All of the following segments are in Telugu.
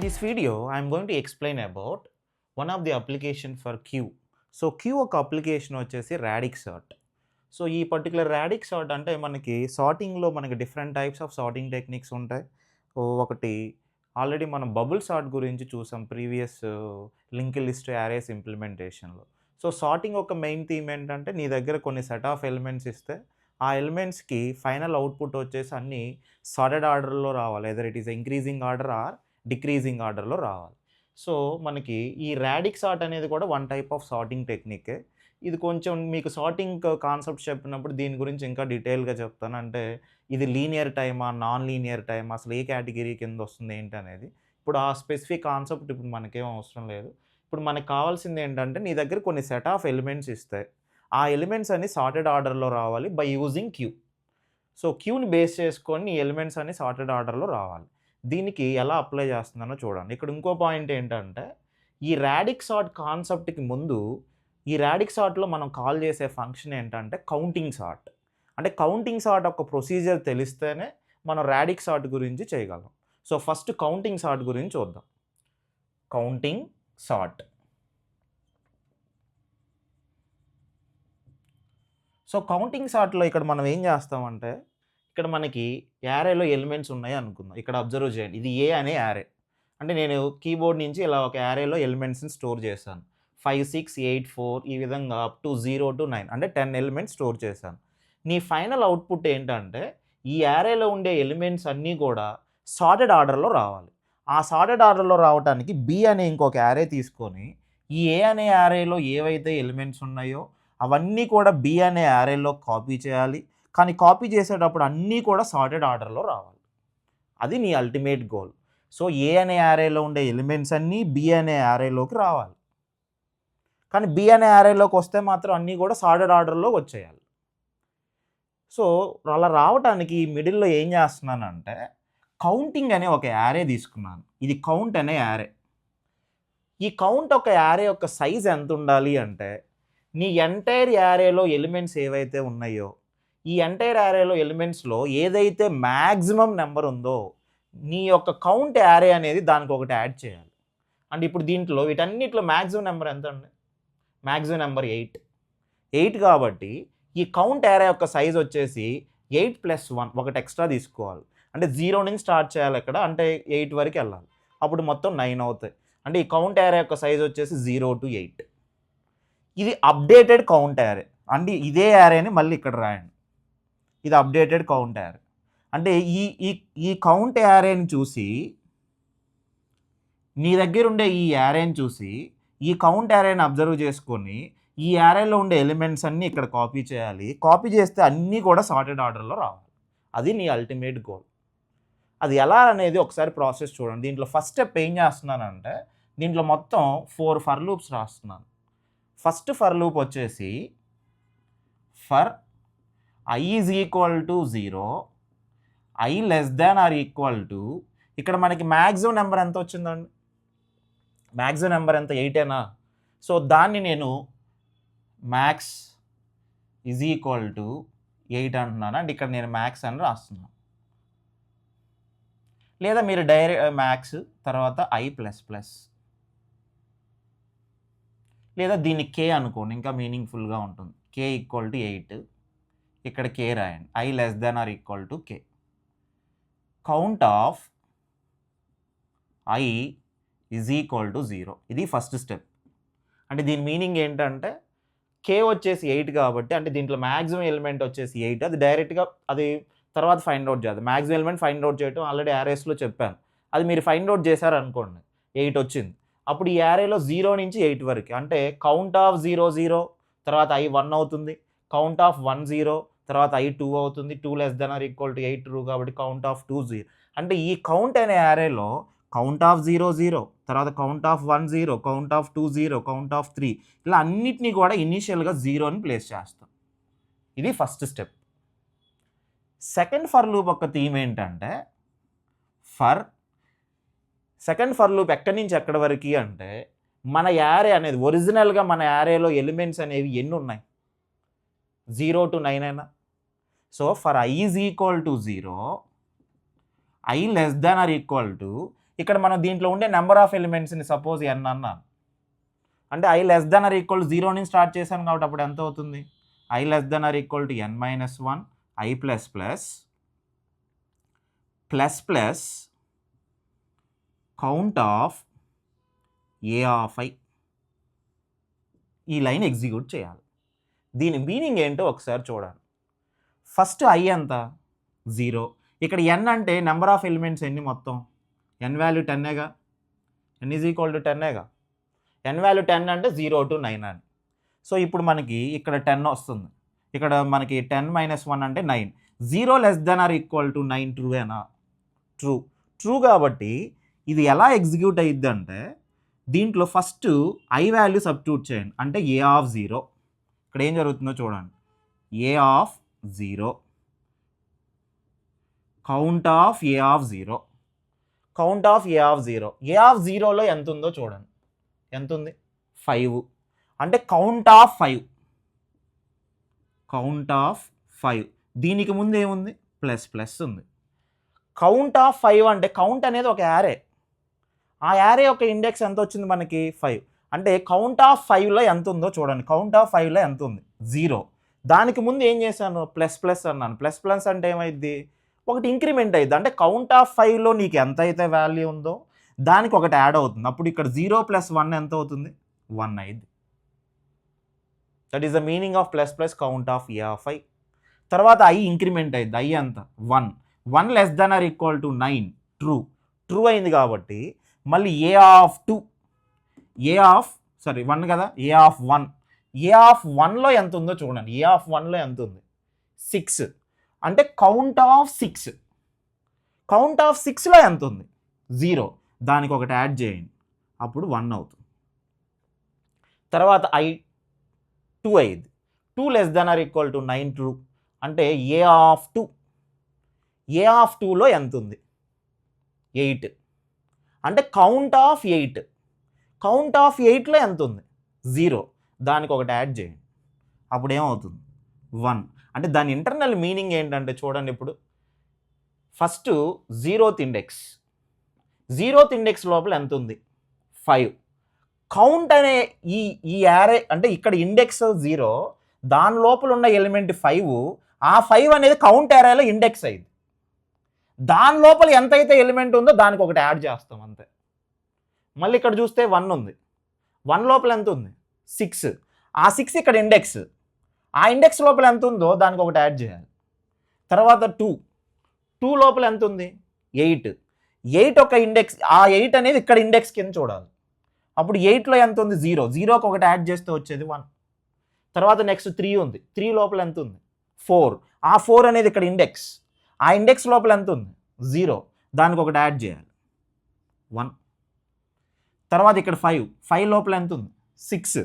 this video, I'm going to explain about one of the application for Q. So Q ఒక అప్లికేషన్ వచ్చేసి రాడిక్ సార్ట్. సో ఈ పర్టిక్యులర్ రాడిక్ సార్ట్ అంటే మనకి సార్టింగ్‌లో మనకి different types of sorting techniques ఉంటాయి. ఒకటి ఆల్రెడీ మనం బబుల్ సార్ట్ గురించి చూసాం ప్రీవియస్ లింక్డ్ లిస్ట్ యారేస్ ఇంప్లిమెంటేషన్‌లో. సో సార్టింగ్ ఒక మెయిన్ థీమ్ ఏంటంటే నీ దగ్గర కొన్ని సెట్ ఆఫ్ ఎలిమెంట్స్ ఇస్తే ఆ ఎలిమెంట్స్‌కి ఫైనల్ అవుట్‌పుట్ వచ్చేసి అన్నీ సార్టెడ్ ఆర్డర్‌లో రావాలి. Either it is increasing order or decreasing ఆర్డర్‌లో రావాలి. సో మనకి ఈ రాడిక్ సార్ట్ అనేది కూడా వన్ టైప్ ఆఫ్ సార్టింగ్ టెక్నికే. ఇది కొంచెం మీకు సార్టింగ్ కాన్సెప్ట్ చెప్పినప్పుడు దీని గురించి ఇంకా డీటెయిల్‌గా చెప్తాను. అంటే ఇది లీనియర్ టైమా? నాన్ లీనియర్ టైమా? అసలు ఏ కేటగిరీ కింద వస్తుంది ఏంటనేది. ఇప్పుడు ఆ స్పెసిఫిక్ కాన్సెప్ట్ ఇప్పుడు మనకేం అవసరం లేదు. ఇప్పుడు మనకు కావాల్సింది ఏంటంటే నీ దగ్గర కొన్ని సెట్ ఆఫ్ ఎలిమెంట్స్ ఇస్తే ఆ ఎలిమెంట్స్ అన్ని సార్టెడ్ ఆర్డర్‌లో రావాలి బై యూజింగ్ క్యూ. సో క్యూని బేస్ చేసుకొని ఈ ఎలిమెంట్స్ అన్ని సార్టెడ్ ఆర్డర్‌లో రావాలి. దీనికి ఎలా అప్లై చేస్తున్నానో చూడండి. ఇక్కడ ఇంకో పాయింట్ ఏంటంటే ఈ రాడిక్ సార్ట్ కాన్సెప్ట్‌కి ముందు ఈ రాడిక్ సార్ట్‌లో మనం కాల్ చేసే ఫంక్షన్ ఏంటంటే కౌంటింగ్ సార్ట్. అంటే కౌంటింగ్ సార్ట్ ఒక ప్రొసీజర్ తెలిస్తేనే మనం రాడిక్ సార్ట్ గురించి చేయగలం. సో ఫస్ట్ కౌంటింగ్ సార్ట్ గురించి చూద్దాం. Counting sort. సో కౌంటింగ్ సార్ట్‌లో ఇక్కడ మనం ఏం చేస్తామంటే ఇక్కడ మనకి యారేలో ఎలిమెంట్స్ ఉన్నాయి అనుకుందాం. ఇక్కడ అబ్జర్వ్ చేయండి. ఇది ఏ అనే యారే. అంటే నేను కీబోర్డ్ నుంచి ఇలా ఒక యారేలో ఎలిమెంట్స్‌ని స్టోర్ చేశాను. 5, 6, 8, 4 ఈ విధంగా అప్ టు 0-9 అంటే 10 ఎలిమెంట్స్ స్టోర్ చేశాను. నీ ఫైనల్ అవుట్‌పుట్ ఏంటంటే ఈ యారేలో ఉండే ఎలిమెంట్స్ అన్నీ కూడా సార్టెడ్ ఆర్డర్‌లో రావాలి. ఆ సార్టెడ్ ఆర్డర్‌లో రావటానికి బి అనే ఇంకొక యారే తీసుకొని ఈ ఏ అనే యారేలో ఏవైతే ఎలిమెంట్స్ ఉన్నాయో అవన్నీ కూడా బి అనే యారేలో కాపీ చేయాలి. కానీ కాపీ చేసేటప్పుడు అన్నీ కూడా సార్టెడ్ ఆర్డర్‌లో రావాలి. అది నీ అల్టిమేట్ గోల్. సో ఏ అనే యారేలో ఉండే ఎలిమెంట్స్ అన్నీ బి అనే యారేలోకి రావాలి. కానీ బి అనే యారేలోకి వస్తే మాత్రం అన్నీ కూడా సార్టెడ్ ఆర్డర్‌లో వచ్చేయాలి. సో అలా రావటానికి ఈ మిడిల్‌లో ఏం చేస్తున్నానంటే కౌంటింగ్ అనే ఒక యారే తీసుకున్నాను. ఇది కౌంట్ అనే యారే. ఈ కౌంట్ ఒక యారే యొక్క సైజ్ ఎంత ఉండాలి అంటే నీ ఎంటైర్ యారేలో ఎలిమెంట్స్ ఏవైతే ఉన్నాయో ఈ ఎంటైర్ యారేలో ఎలిమెంట్స్‌లో ఏదైతే మాక్సిమం నెంబర్ ఉందో నీ యొక్క కౌంట్ యారే అనేది దానికి ఒకటి యాడ్ చేయాలి. అంటే ఇప్పుడు దీంట్లో వీటన్నిటిలో మాక్సిమం నెంబర్ ఎంత అండి? Maximum number 8. 8 కాబట్టి ఈ కౌంట్ యారే యొక్క సైజ్ వచ్చేసి 8 + 1 ఒకటి ఎక్స్ట్రా తీసుకోవాలి. అంటే 0 నుంచి స్టార్ట్ చేయాలి ఇక్కడ. అంటే 8 వరకు వెళ్ళాలి. అప్పుడు మొత్తం 9 అవుతాయి. అంటే ఈ కౌంట్ యారే యొక్క సైజ్ వచ్చేసి 0-8. ఇది అప్డేటెడ్ కౌంట్ యారే. అంటే ఇదే యారేని మళ్ళీ ఇక్కడ రాయండి. ఇది అప్డేటెడ్ కౌంట్ యారే. అంటే ఈ కౌంట్ యారేని చూసి నీ దగ్గర ఉండే ఈ యారేని చూసి ఈ కౌంట్ యారేని అబ్జర్వ్ చేసుకొని ఈ యారేలో ఉండే ఎలిమెంట్స్ అన్నీ ఇక్కడ కాపీ చేయాలి. కాపీ చేస్తే అన్నీ కూడా సార్టెడ్ ఆర్డర్‌లో రావాలి. అది నీ అల్టిమేట్ గోల్. అది ఎలా అనేది ఒకసారి ప్రాసెస్ చూడండి. దీంట్లో ఫస్ట్ స్టెప్ ఏం చేస్తున్నానంటే దీంట్లో మొత్తం 4 ఫర్ లూప్స్ రాస్తున్నాను. ఫస్ట్ ఫర్ లూప్ వచ్చేసి for i is equal to 0, i less than or equal to ఇక్కడ మనకి మ్యాక్సిమం నెంబర్ ఎంత వచ్చిందండి? మ్యాక్సిమం నెంబర్ ఎంత? 8ఏనా? సో దాన్ని నేను మ్యాక్స్ ఈజ్ ఈక్వల్ టు 8 అంటున్నాను. అంటే ఇక్కడ నేను మ్యాక్స్ అని రాస్తున్నాను. లేదా మీరు మ్యాక్స్ తర్వాత i++. లేదా దీన్ని k అనుకోండి, ఇంకా మీనింగ్ఫుల్గా ఉంటుంది. k equal to 8. ఇక్కడ k రాయండి. i less than or equal to k. Count of i is equal to 0. ఇది ఫస్ట్ స్టెప్. అంటే దీని మీనింగ్ ఏంటంటే k వచ్చేసి 8 కాబట్టి అంటే దీంట్లో మ్యాక్సిమం ఎలిమెంట్ వచ్చేసి 8. అది డైరెక్ట్గా అది తర్వాత ఫైండ్ అవుట్ చేద్దాం. మ్యాక్సిమం ఎలిమెంట్ ఫైండ్ అవుట్ చేయడం ఆల్రెడీ యారేస్లో చెప్పాను. అది మీరు ఫైండ్ అవుట్ చేశారనుకోండి 8 వచ్చింది. అప్పుడు ఈ యారేలో 0 నుంచి 8 వరకు అంటే కౌంట్ ఆఫ్ 0 0 తర్వాత i 1 అవుతుంది. కౌంట్ ఆఫ్ 1 0 తర్వాత i 2 అవుతుంది. 2 less than or equal to 8 true కాబట్టి కౌంట్ ఆఫ్ 2 0. అంటే ఈ కౌంట్ అనే యారేలో కౌంట్ ఆఫ్ 0 0 తర్వాత count of 1 0 count of 2 0 count of 3 ఇలా అన్నిటినీ కూడా ఇనీషియల్గా 0ని ప్లేస్ చేస్తాం. ఇది first step. Second for loop యొక్క థీమ్ ఏంటంటే సెకండ్ ఫర్ లూప్ ఎక్కడి నుంచి ఎక్కడి వరకు అంటే మన యారే అనేది ఒరిజినల్గా మన యారేలో ఎలిమెంట్స్ అనేవి ఎన్ని ఉన్నాయి? 0-9 అయినా. So for i is equal to 0, i less than or equal to ఇక్కడ మనం దీంట్లో ఉండే నెంబర్ ఆఫ్ ఎలిమెంట్స్ని సపోజ్ n అన్నాను, అంటే i less than or equal to 0 నుంచి స్టార్ట్ చేశాను కాబట్టి అప్పుడు ఎంత అవుతుంది, i less than or equal to n minus 1 i plus plus plus plus count of a of i. ఈ లైన్ ఎగ్జిక్యూట్ చేయాలి. దీని మీనింగ్ ఏంటో ఒకసారి చూడాలి. ఫస్ట్ i ఎంత, 0. ఇక్కడ n అంటే నెంబర్ ఆఫ్ ఎలిమెంట్స్ ఎన్ని మొత్తం, n వాల్యూ 10ఏగా, n ఈజ్ ఈక్వల్ టు 10ఏగా, n వాల్యూ 10 అంటే 0 to 9 అని. సో ఇప్పుడు మనకి ఇక్కడ 10 వస్తుంది, ఇక్కడ మనకి 10 మైనస్ 1 అంటే 9. 0 less than or equal to 9 ట్రూయేనా, ట్రూ కాబట్టి ఇది ఎలా ఎగ్జిక్యూట్ అయ్యిద్ది అంటే దీంట్లో ఫస్ట్ i వాల్యూ సబ్స్టిట్యూట్ చేయండి, అంటే a ఆఫ్ 0. ఇక్కడ ఏం జరుగుతుందో చూడండి, a of 0 count of a of 0, count of a of 0. a of 0లో ఎంత ఉందో చూడండి, ఎంత ఉంది, 5. అంటే కౌంట్ ఆఫ్ 5, కౌంట్ ఆఫ్ 5. దీనికి ముందు ఏముంది, ప్లస్ ప్లస్ ఉంది. కౌంట్ ఆఫ్ 5 అంటే కౌంట్ అనేది ఒక యారే, ఆ యారే యొక్క ఇండెక్స్ ఎంత వచ్చింది మనకి, 5. అంటే కౌంట్ ఆఫ్ 5లో ఎంత ఉందో చూడండి, కౌంట్ ఆఫ్ 5లో ఎంత ఉంది, 0. దానికి ముందు ఏం చేశాను, ప్లస్ ప్లస్ అన్నాను. ప్లస్ ప్లస్ అంటే ఏమైంది, ఒకటి ఇంక్రిమెంట్ అయ్యింది. అంటే కౌంట్ ఆఫ్ 5లో నీకు ఎంత అయితే వాల్యూ ఉందో దానికి ఒకటి యాడ్ అవుతుంది. అప్పుడు ఇక్కడ 0 + 1 ఎంత అవుతుంది, 1 అయింది. That is the meaning of plus plus count of a of i. తర్వాత i ఇంక్రిమెంట్ అయింది, i ఎంత, 1 less than or equal to 9, true అయింది కాబట్టి మళ్ళీ a ఆఫ్ 2, a ఆఫ్ 1లో ఎంత ఉందో చూడండి, a ఆఫ్ 1లో ఎంత ఉంది, 6. అంటే కౌంట్ ఆఫ్ 6, కౌంట్ ఆఫ్ 6లో ఎంత ఉంది, 0. దానికి ఒకటి యాడ్ చేయండి, అప్పుడు 1 అవుతుంది. తర్వాత i 2 అయ్యింది, 2 less than or equal to 9 true. అంటే a ఆఫ్ 2లో ఎంత ఉంది, 8. అంటే కౌంట్ ఆఫ్ 8, కౌంట్ ఆఫ్ 8లో ఎంత ఉంది, 0. దానికి ఒకటి యాడ్ చేయండి, అప్పుడు ఏమవుతుంది, 1. అంటే దాని ఇంటర్నల్ మీనింగ్ ఏంటంటే చూడండి, ఇప్పుడు ఫస్ట్ 0th ఇండెక్స్ లోపల ఎంత ఉంది, 5. కౌంట్ అనే ఈ యారే అంటే ఇక్కడ ఇండెక్స్ 0, దాని లోపల ఉన్న ఎలిమెంట్ 5, ఆ 5 అనేది కౌంట్ యారేలో ఇండెక్స్ అయింది. దాని లోపల ఎంతైతే ఎలిమెంట్ ఉందో దానికి ఒకటి యాడ్ చేస్తాం అంతే. మళ్ళీ ఇక్కడ చూస్తే 1 ఉంది, 1 లోపల ఎంత ఉంది, 6. ఆ 6 ఇక్కడ ఇండెక్స్, ఆ ఇండెక్స్ లోపల ఎంత ఉందో దానికి ఒకటి యాడ్ చేయాలి. తర్వాత 2 లోపల ఎంత ఉంది, 8 ఒక ఇండెక్స్, ఆ 8 అనేది ఇక్కడ ఇండెక్స్ కింద చూడాలి. అప్పుడు 8లో ఎంత ఉంది, 0కి ఒకటి యాడ్ చేస్తే వచ్చేది 1. తర్వాత నెక్స్ట్ 3 ఉంది, 3 లోపల ఎంత ఉంది, 4. ఆ 4 అనేది ఇక్కడ ఇండెక్స్, ఆ ఇండెక్స్ లోపల ఎంత ఉంది, 0. దానికి ఒకటి యాడ్ చేయాలి, 1. తర్వాత ఇక్కడ 5 లోపల ఎంత ఉంది, 6.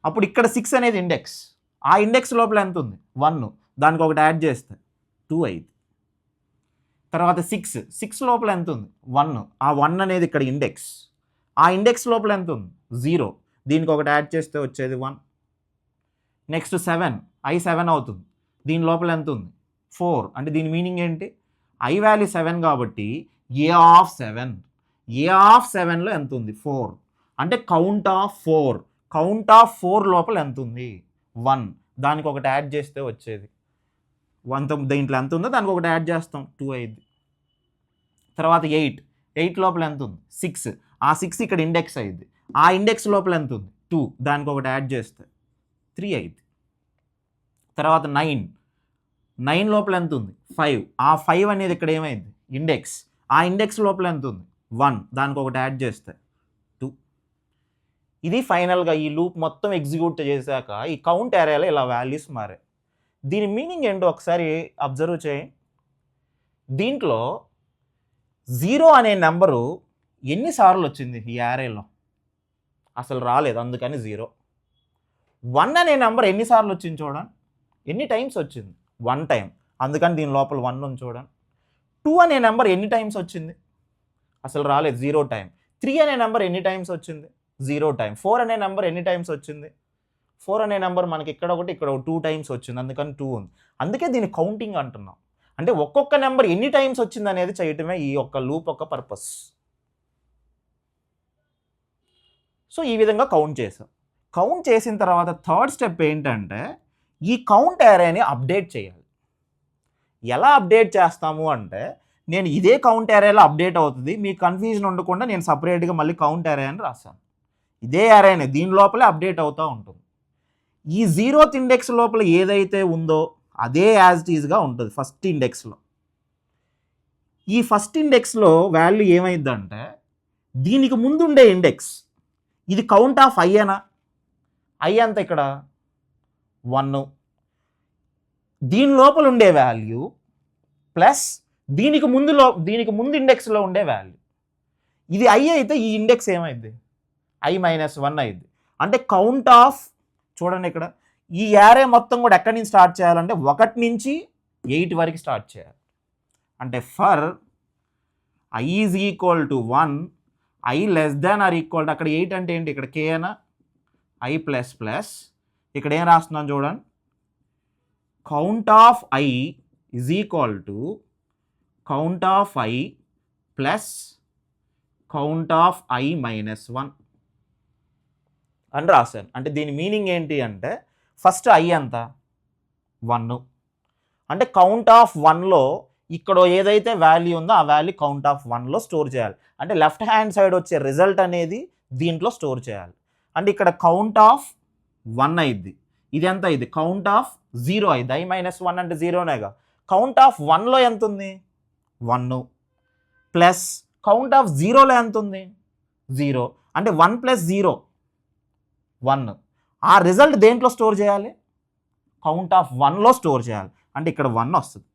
అప్పుడు ఇక్కడ 6 అనేది ఇండెక్స్, ఆ ఇండెక్స్ లోపల ఎంత ఉంది, 1. దానికి ఒకటి యాడ్ చేస్తే 2 అయింది. తర్వాత 6 లోపల ఎంత ఉంది, 1. ఆ 1 అనేది ఇక్కడ ఇండెక్స్, ఆ ఇండెక్స్ లోపల ఎంత ఉంది, 0. దీనికి ఒకటి యాడ్ చేస్తే వచ్చేది 1. నెక్స్ట్ 7, i 7 అవుతుంది. దీని లోపల ఎంత ఉంది, 4. అంటే దీని మీనింగ్ ఏంటి, i వాల్యూ 7 కాబట్టి a ఆఫ్ 7లో ఎంత ఉంది, 4. అంటే కౌంట్ ఆఫ్ 4 లోపల ఎంత ఉంది, 1. దానికి ఒకటి యాడ్ చేస్తే వచ్చేది 1. దీంట్లో ఎంత ఉందో దానికి ఒకటి యాడ్ చేస్తాం, 2 అయింది. తర్వాత 8 లోపల ఎంత ఉంది, 6. ఆ 6 ఇక్కడ ఇండెక్స్ అయింది, ఆ ఇండెక్స్ లోపల ఎంత ఉంది, 2. దానికి ఒకటి యాడ్ చేస్తే 3 అయింది. తర్వాత 9 లోపల ఎంత ఉంది, 5. ఆ 5 అనేది ఇక్కడ ఏమైంది, ఇండెక్స్, ఆ ఇండెక్స్ లోపల ఎంత ఉంది, 1. దానికి ఒకటి యాడ్ చేస్తే 2. ఇది ఫైనల్గా ఈ లూప్ మొత్తం ఎగ్జిక్యూట్ చేశాక ఈ కౌంట్ ఏరియాలో ఇలా వాల్యూస్ మారాయి. దీని మీనింగ్ ఏంటో ఒకసారి అబ్జర్వ్ చేయండి. దీంట్లో 0 అనే నెంబరు ఎన్నిసార్లు వచ్చింది ఈ యారేలో, అసలు రాలేదు, అందుకని 0. 1 అనే నెంబర్ ఎన్నిసార్లు వచ్చింది చూడండి, ఎన్ని టైమ్స్ వచ్చింది, 1 టైం, అందుకని దీని లోపల 1 ఉంది చూడండి. 2 అనే నెంబర్ ఎన్ని టైమ్స్ వచ్చింది, అసలు రాలేదు, 0 టైం. 3 అనే నెంబర్ ఎన్ని టైమ్స్ వచ్చింది, 0 టైం. 4 అనే నెంబర్ ఎన్ని టైమ్స్ వచ్చింది, 4 అనే నెంబర్ మనకి ఇక్కడ ఒకటి 2 టైమ్స్ వచ్చింది, అందుకని 2 ఉంది. అందుకే దీన్ని కౌంటింగ్ అంటున్నాం. అంటే ఒక్కొక్క నెంబర్ ఎన్ని టైమ్స్ వచ్చింది అనేది చేయటమే ఈ యొక్క లూప్ యొక్క పర్పస్. సో ఈ విధంగా కౌంట్ చేసాం. కౌంట్ చేసిన తర్వాత థర్డ్ స్టెప్ ఏంటంటే ఈ కౌంట్ యారేని అప్డేట్ చేయాలి. ఎలా అప్డేట్ చేస్తాము అంటే నేను ఇదే కౌంట్ యారేలో అప్డేట్ అవుతుంది, మీకు కన్ఫ్యూజన్ ఉండకుండా నేను సపరేట్గా మళ్ళీ కౌంట్ యారే అని రాస్తాను. ఇదే యారేనే దీని లోపలే అప్డేట్ అవుతూ ఉంటుంది. ఈ 0th ఇండెక్స్ లోపల ఏదైతే ఉందో అదే యాజ్ ఇట్ ఈజ్గా ఉంటుంది ఫస్ట్ ఇండెక్స్లో. ఈ ఫస్ట్ ఇండెక్స్లో వాల్యూ ఏమైందంటే దీనికి ముందు ఉండే ఇండెక్స్ ఇది కౌంట్ ఆఫ్ ఐఏనా? ఐ అంత ఇక్కడ 1, దీని లోపల ఉండే వాల్యూ ప్లస్ దీనికి ముందు ఇండెక్స్లో ఉండే వాల్యూ. ఇది ఐ అయితే ఈ ఇండెక్స్ ఏమైంది? I-1 అయింది. అంటే కౌంట్ ఆఫ్ చూడండి ఇక్కడ ఈ యారే మొత్తం కూడా ఎక్కడి నుంచి స్టార్ట్ చేయాలంటే 1 నుంచి 8 వరకు స్టార్ట్ చేయాలి. అంటే for I is equal to 1, I less than or equal to అక్కడ 8 అంటే ఏంటి? ఇక్కడ కేనా I ప్లస్ ప్లస్ ఇక్కడ ఏం రాస్తున్నాను చూడండి, count of I is equal to count of I plus count of I-1 అని రాశాను. అంటే దీని మీనింగ్ ఏంటి అంటే ఫస్ట్ I ఎంత 1, అంటే కౌంట్ ఆఫ్ 1లో ఇక్కడ ఏదైతే వాల్యూ ఉందో ఆ వాల్యూ కౌంట్ ఆఫ్ 1లో స్టోర్ చేయాలి. అంటే లెఫ్ట్ హ్యాండ్ సైడ్ వచ్చే రిజల్ట్ అనేది దీంట్లో స్టోర్ చేయాలి. అంటే ఇక్కడ కౌంట్ ఆఫ్ 1 అయింది, ఇది ఎంత అయింది? కౌంట్ ఆఫ్ 0 అయింది. I-1 అంటే 0నేగా. కౌంట్ ఆఫ్ 1లో ఎంత ఉంది? 1 ప్లస్ కౌంట్ ఆఫ్ 0లో ఎంత ఉంది? 0. అంటే 1 ప్లస్ 0 1. ఆ రిజల్ట్ దేంట్లో స్టోర్ చేయాలి? కౌంట్ ఆఫ్ 1లో స్టోర్ చేయాలి. అంటే ఇక్కడ 1 వస్తుంది.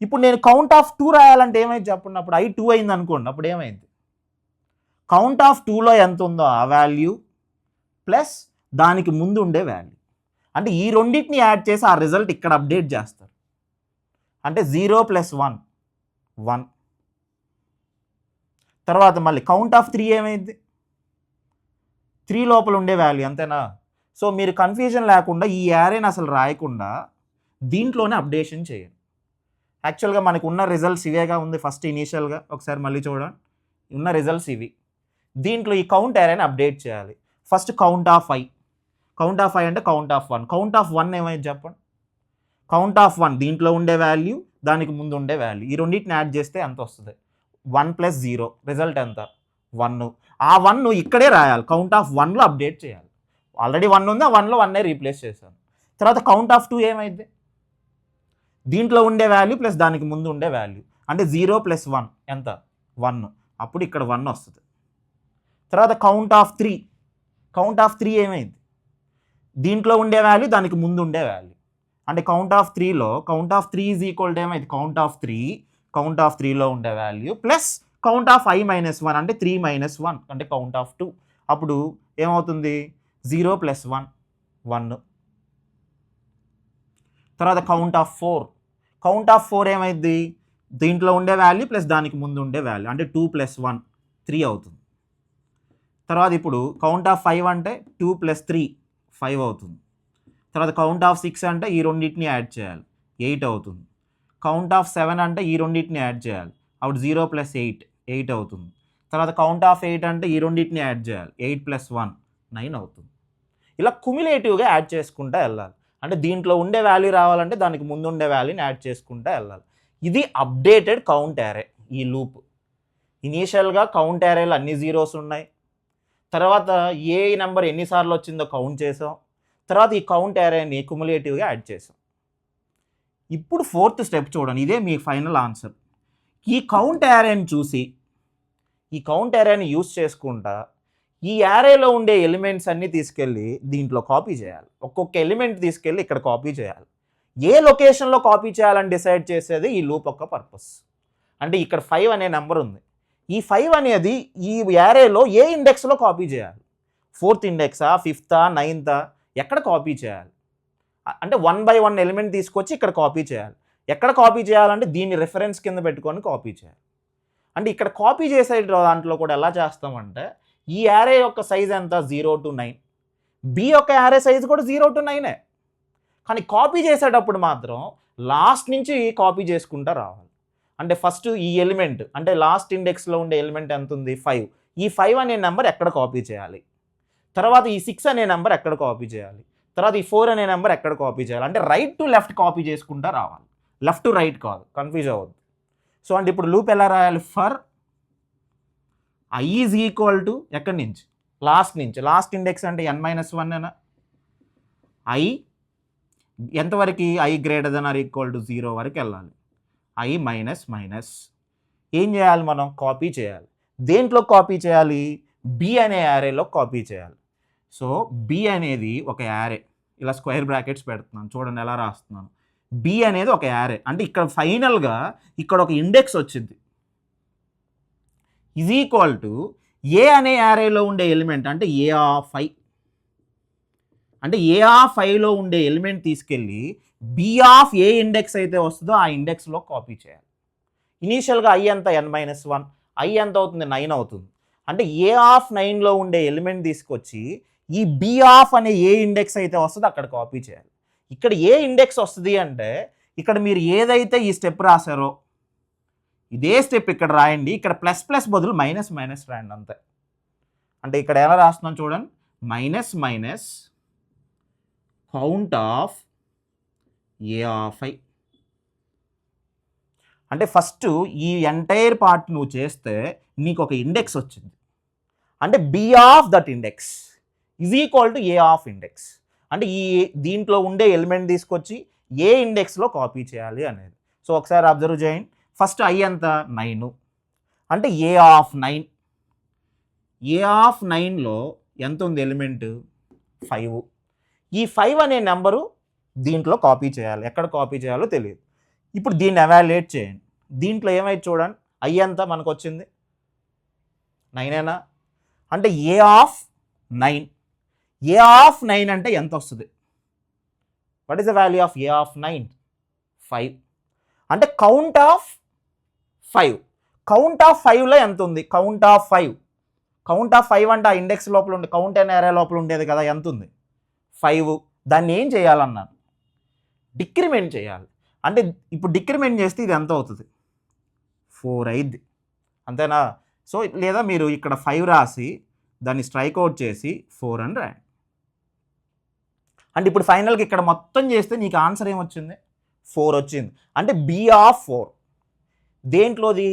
ఇప్పుడు నేను కౌంట్ ఆఫ్ 2 రాయాలంటే ఏమైంది చెప్పండి? అప్పుడు I 2 అయింది అనుకోండి, అప్పుడు ఏమైంది? కౌంట్ ఆఫ్ 2లో ఎంత ఉందో ఆ వాల్యూ ప్లస్ దానికి ముందు ఉండే వాల్యూ. అంటే ఈ రెండింటిని యాడ్ చేసి ఆ రిజల్ట్ ఇక్కడ అప్డేట్ చేస్తారు. అంటే 0 ప్లస్ 1 1. తర్వాత మళ్ళీ కౌంట్ ఆఫ్ 3 ఏమైంది? 3 లోపల ఉండే వాల్యూ అంతేనా? సో మీరు కన్ఫ్యూజన్ లేకుండా ఈ యారేని అసలు రాయకుండా దీంట్లోనే అప్డేషన్ చేయండి. యాక్చువల్గా మనకు ఉన్న రిజల్ట్స్ ఇవేగా ఉంది ఫస్ట్ ఇనీషియల్గా. ఒకసారి మళ్ళీ చూడండి, ఉన్న రిజల్ట్స్ ఇవి. దీంట్లో ఈ కౌంట్ యారేని అప్డేట్ చేయాలి. First count of I. Count of I అంటే కౌంట్ ఆఫ్ 1. కౌంట్ ఆఫ్ 1 ఏమైంది చెప్పండి? కౌంట్ ఆఫ్ 1 దీంట్లో ఉండే వాల్యూ దానికి ముందు ఉండే వాల్యూ, ఈ రెండింటిని యాడ్ చేస్తే ఎంత వస్తుంది? 1 ప్లస్ 0 రిజల్ట్ ఎంత? 1. ఆ 1 ఇక్కడే రాయాలి, కౌంట్ ఆఫ్ 1లో అప్డేట్ చేయాలి. ఆల్రెడీ 1 ఉంది, ఆ 1లో 1 రీప్లేస్ చేశాను. తర్వాత కౌంట్ ఆఫ్ 2 ఏమైంది? దీంట్లో ఉండే వాల్యూ ప్లస్ దానికి ముందు ఉండే వాల్యూ, అంటే 0 ప్లస్ 1 ఎంత? 1. అప్పుడు ఇక్కడ 1 వస్తుంది. తర్వాత కౌంట్ ఆఫ్ 3. కౌంట్ ఆఫ్ 3 ఏమైంది? దీంట్లో ఉండే వాల్యూ దానికి ముందు ఉండే వాల్యూ, అంటే కౌంట్ ఆఫ్ 3లో count of 3 is equal to ఏమైంది? కౌంట్ ఆఫ్ 3, కౌంట్ ఆఫ్ 3లో ఉండే value plus count of I-1 అంటే 3 - 1 అంటే కౌంట్ ఆఫ్ 2. అప్పుడు ఏమవుతుంది? 0 ప్లస్ 1 1. తర్వాత కౌంట్ ఆఫ్ 4. కౌంట్ ఆఫ్ 4 ఏమైంది? దీంట్లో ఉండే వాల్యూ ప్లస్ దానికి ముందు ఉండే వాల్యూ, అంటే 2 ప్లస్ 1 3 అవుతుంది. తర్వాత ఇప్పుడు కౌంట్ ఆఫ్ 5 అంటే 2 ప్లస్ 3 5 అవుతుంది. తర్వాత కౌంట్ ఆఫ్ 6 అంటే ఈ రెండింటిని యాడ్ చేయాలి, 8 అవుతుంది. కౌంట్ ఆఫ్ 7 అంటే ఈ రెండింటిని యాడ్ చేయాలి, అప్పుడు 0 ప్లస్ 8 8 అవుతుంది. తర్వాత కౌంట్ ఆఫ్ 8 అంటే ఈ రెండింటిని యాడ్ చేయాలి, 8 ప్లస్ 1 9 అవుతుంది. ఇలా క్యుములేటివ్గా యాడ్ చేసుకుంటూ వెళ్ళాలి. అంటే దీంట్లో ఉండే వాల్యూ రావాలంటే దానికి ముందు ఉండే వాల్యూని యాడ్ చేసుకుంటూ వెళ్ళాలి. ఇది అప్డేటెడ్ కౌంట్ యారే. ఈ లూప్ ఇనీషియల్గా కౌంట్ యారేలో అన్ని జీరోస్ ఉన్నాయి, తర్వాత ఏ నెంబర్ ఎన్నిసార్లు వచ్చిందో కౌంట్ చేసాం, తర్వాత ఈ కౌంట్ యారేని క్యుములేటివ్గా యాడ్ చేసాం. ఇప్పుడు 4th స్టెప్ చూడండి, ఇదే మీ ఫైనల్ ఆన్సర్. ఈ కౌంట్ యారేని చూసి ఈ కౌంట్ యారేని యూస్ చేసుకుంటా ఈ యారేలో ఉండే ఎలిమెంట్స్ అన్నీ తీసుకెళ్ళి దీంట్లో కాపీ చేయాలి. ఒక్కొక్క ఎలిమెంట్ తీసుకెళ్ళి ఇక్కడ కాపీ చేయాలి. ఏ లొకేషన్లో కాపీ చేయాలని డిసైడ్ చేసేది ఈ లూప్ యొక్క పర్పస్. అంటే ఇక్కడ 5 అనే నెంబర్ ఉంది, ఈ 5 అనేది ఈ యారేలో ఏ ఇండెక్స్లో కాపీ చేయాలి? 4th ఇండెక్సా, 5th, 9th, ఎక్కడ కాపీ చేయాలి? అంటే 1 by 1 ఎలిమెంట్ తీసుకొచ్చి ఇక్కడ కాపీ చేయాలి. ఎక్కడ కాపీ చేయాలంటే దీన్ని రిఫరెన్స్ కింద పెట్టుకొని కాపీ చేయాలి. అంటే ఇక్కడ కాపీ చేసే దాంట్లో కూడా ఎలా చేస్తామంటే ఈ యారే యొక్క సైజ్ ఎంత? 0 to 9. బి యొక్క యారే సైజ్ కూడా 0 to 9. కానీ కాపీ చేసేటప్పుడు మాత్రం లాస్ట్ నుంచి కాపీ చేసుకుంటూ రావాలి. అంటే ఫస్ట్ ఈ ఎలిమెంట్ అంటే లాస్ట్ ఇండెక్స్లో ఉండే ఎలిమెంట్ ఎంత ఉంది? 5. ఈ 5 అనే నెంబర్ ఎక్కడ కాపీ చేయాలి, తర్వాత ఈ 6 అనే నెంబర్ ఎక్కడ కాపీ చేయాలి, తర్వాత ఈ 4 అనే నెంబర్ ఎక్కడ కాపీ చేయాలి. అంటే రైట్ టు లెఫ్ట్ కాపీ చేసుకుంటా రావాలి, లెఫ్ట్ టు రైట్ కాదు, కన్ఫ్యూజ్ అవ్వద్దు. సో అంటే ఇప్పుడు లూప్ ఎలా రాయాలి, for i is equal to ఎక్కడి నుంచి, నుంచి లాస్ట్ ఇండెక్స్ అంటే n-1 అనా, i ఎంతవరకు, i greater than or equal to 0 వరకు వెళ్ళాలి. i మైనస్ ఏం చేయాలి, మనం కాపీ చేయాలి. దేంట్లో కాపీ చేయాలి, b అనే యారేలో కాపీ చేయాలి. సో b అనేది ఒక యారే, ఇలా స్క్వేర్ బ్రాకెట్స్ పెడుతున్నాను చూడండి ఎలా రాస్తున్నాను. b అనేది ఒక యారే, అంటే ఇక్కడ ఫైనల్గా ఇక్కడ ఒక ఇండెక్స్ వచ్చింది, ఈజ్ ఈక్వల్ టు a అనే యారేలో ఉండే ఎలిమెంట్ అంటే a ఆఫ్ i, అంటే a ఆఫ్ iలో ఉండే ఎలిమెంట్ తీసుకెళ్ళి b ఆఫ్ ఏ ఇండెక్స్ అయితే వస్తుందో ఆ ఇండెక్స్లో కాపీ చేయాలి. ఇనీషియల్గా i ఎంత n-1, i ఎంత అవుతుంది 9 అవుతుంది. అంటే a ఆఫ్ 9లో ఉండే ఎలిమెంట్ తీసుకొచ్చి ఈ b ఆఫ్ అనే ఏ ఇండెక్స్ అయితే వస్తుందో అక్కడ కాపీ చేయాలి. ఇక్కడ ఏ ఇండెక్స్ వస్తుంది అంటే ఇక్కడ మీరు ఏదైతే ఈ స్టెప్ రాశారో ఇదే స్టెప్ ఇక్కడ రాయండి, ఇక్కడ ప్లస్ బదులు మైనస్ రాయండి అంతే. అంటే ఇక్కడ ఎలా రాస్తున్నాం చూడండి, minus count of A of i. అంటే ఫస్ట్ ఈ ఎంటైర్ పార్ట్ నువ్వు చేస్తే నీకు ఒక ఇండెక్స్ వచ్చింది, అంటే b of that index is equal to A of index. అంటే ఈ దీంట్లో ఉండే ఎలిమెంట్ తీసుకొచ్చి ఏ ఇండెక్స్లో కాపీ చేయాలి అనేది. సో ఒకసారి అబ్జర్వ్ చేయండి, ఫస్ట్ i ఎంత 9, అంటే ఏ ఆఫ్ 9, ఏ ఆఫ్ 9లో ఎంత ఉంది ఎలిమెంట్ 5. ఈ 5 అనే నెంబరు దీంట్లో కాపీ చేయాలి, ఎక్కడ కాపీ చేయాలో తెలియదు. ఇప్పుడు దీన్ని ఎవాల్యుయేట్ చేయండి, దీంట్లో ఏమైతే చూడండి i ఎంత మనకు వచ్చింది 9 అంటే ఏ ఆఫ్ 9, ఏ ఆఫ్ 9 అంటే ఎంత వస్తుంది, what is the value of A of 9, 5. అంటే కౌంట్ ఆఫ్ 5, కౌంట్ ఆఫ్ 5లో ఎంత ఉంది, కౌంట్ ఆఫ్ 5 అంటే ఆ ఇండెక్స్ లోపల ఉండే కౌంట్ అనే ఏరియా లోపల ఉండేది కదా, ఎంత ఉంది 5. దాన్ని ఏం చేయాలన్నాను, డిక్రిమెంట్ చేయాలి. అంటే ఇప్పుడు డిక్రిమెంట్ చేస్తే ఇది ఎంత అవుతుంది 4 అయింది అంతేనా. సో లేదా మీరు ఇక్కడ 5 రాసి దాన్ని స్ట్రైక్ అవుట్ చేసి 4 అని రాయండి. అంటే ఇప్పుడు ఫైనల్గా ఇక్కడ మొత్తం చేస్తే నీకు ఆన్సర్ ఏమొచ్చింది 4 వచ్చింది. అంటే b ఆఫ్ 4 దేంట్లోది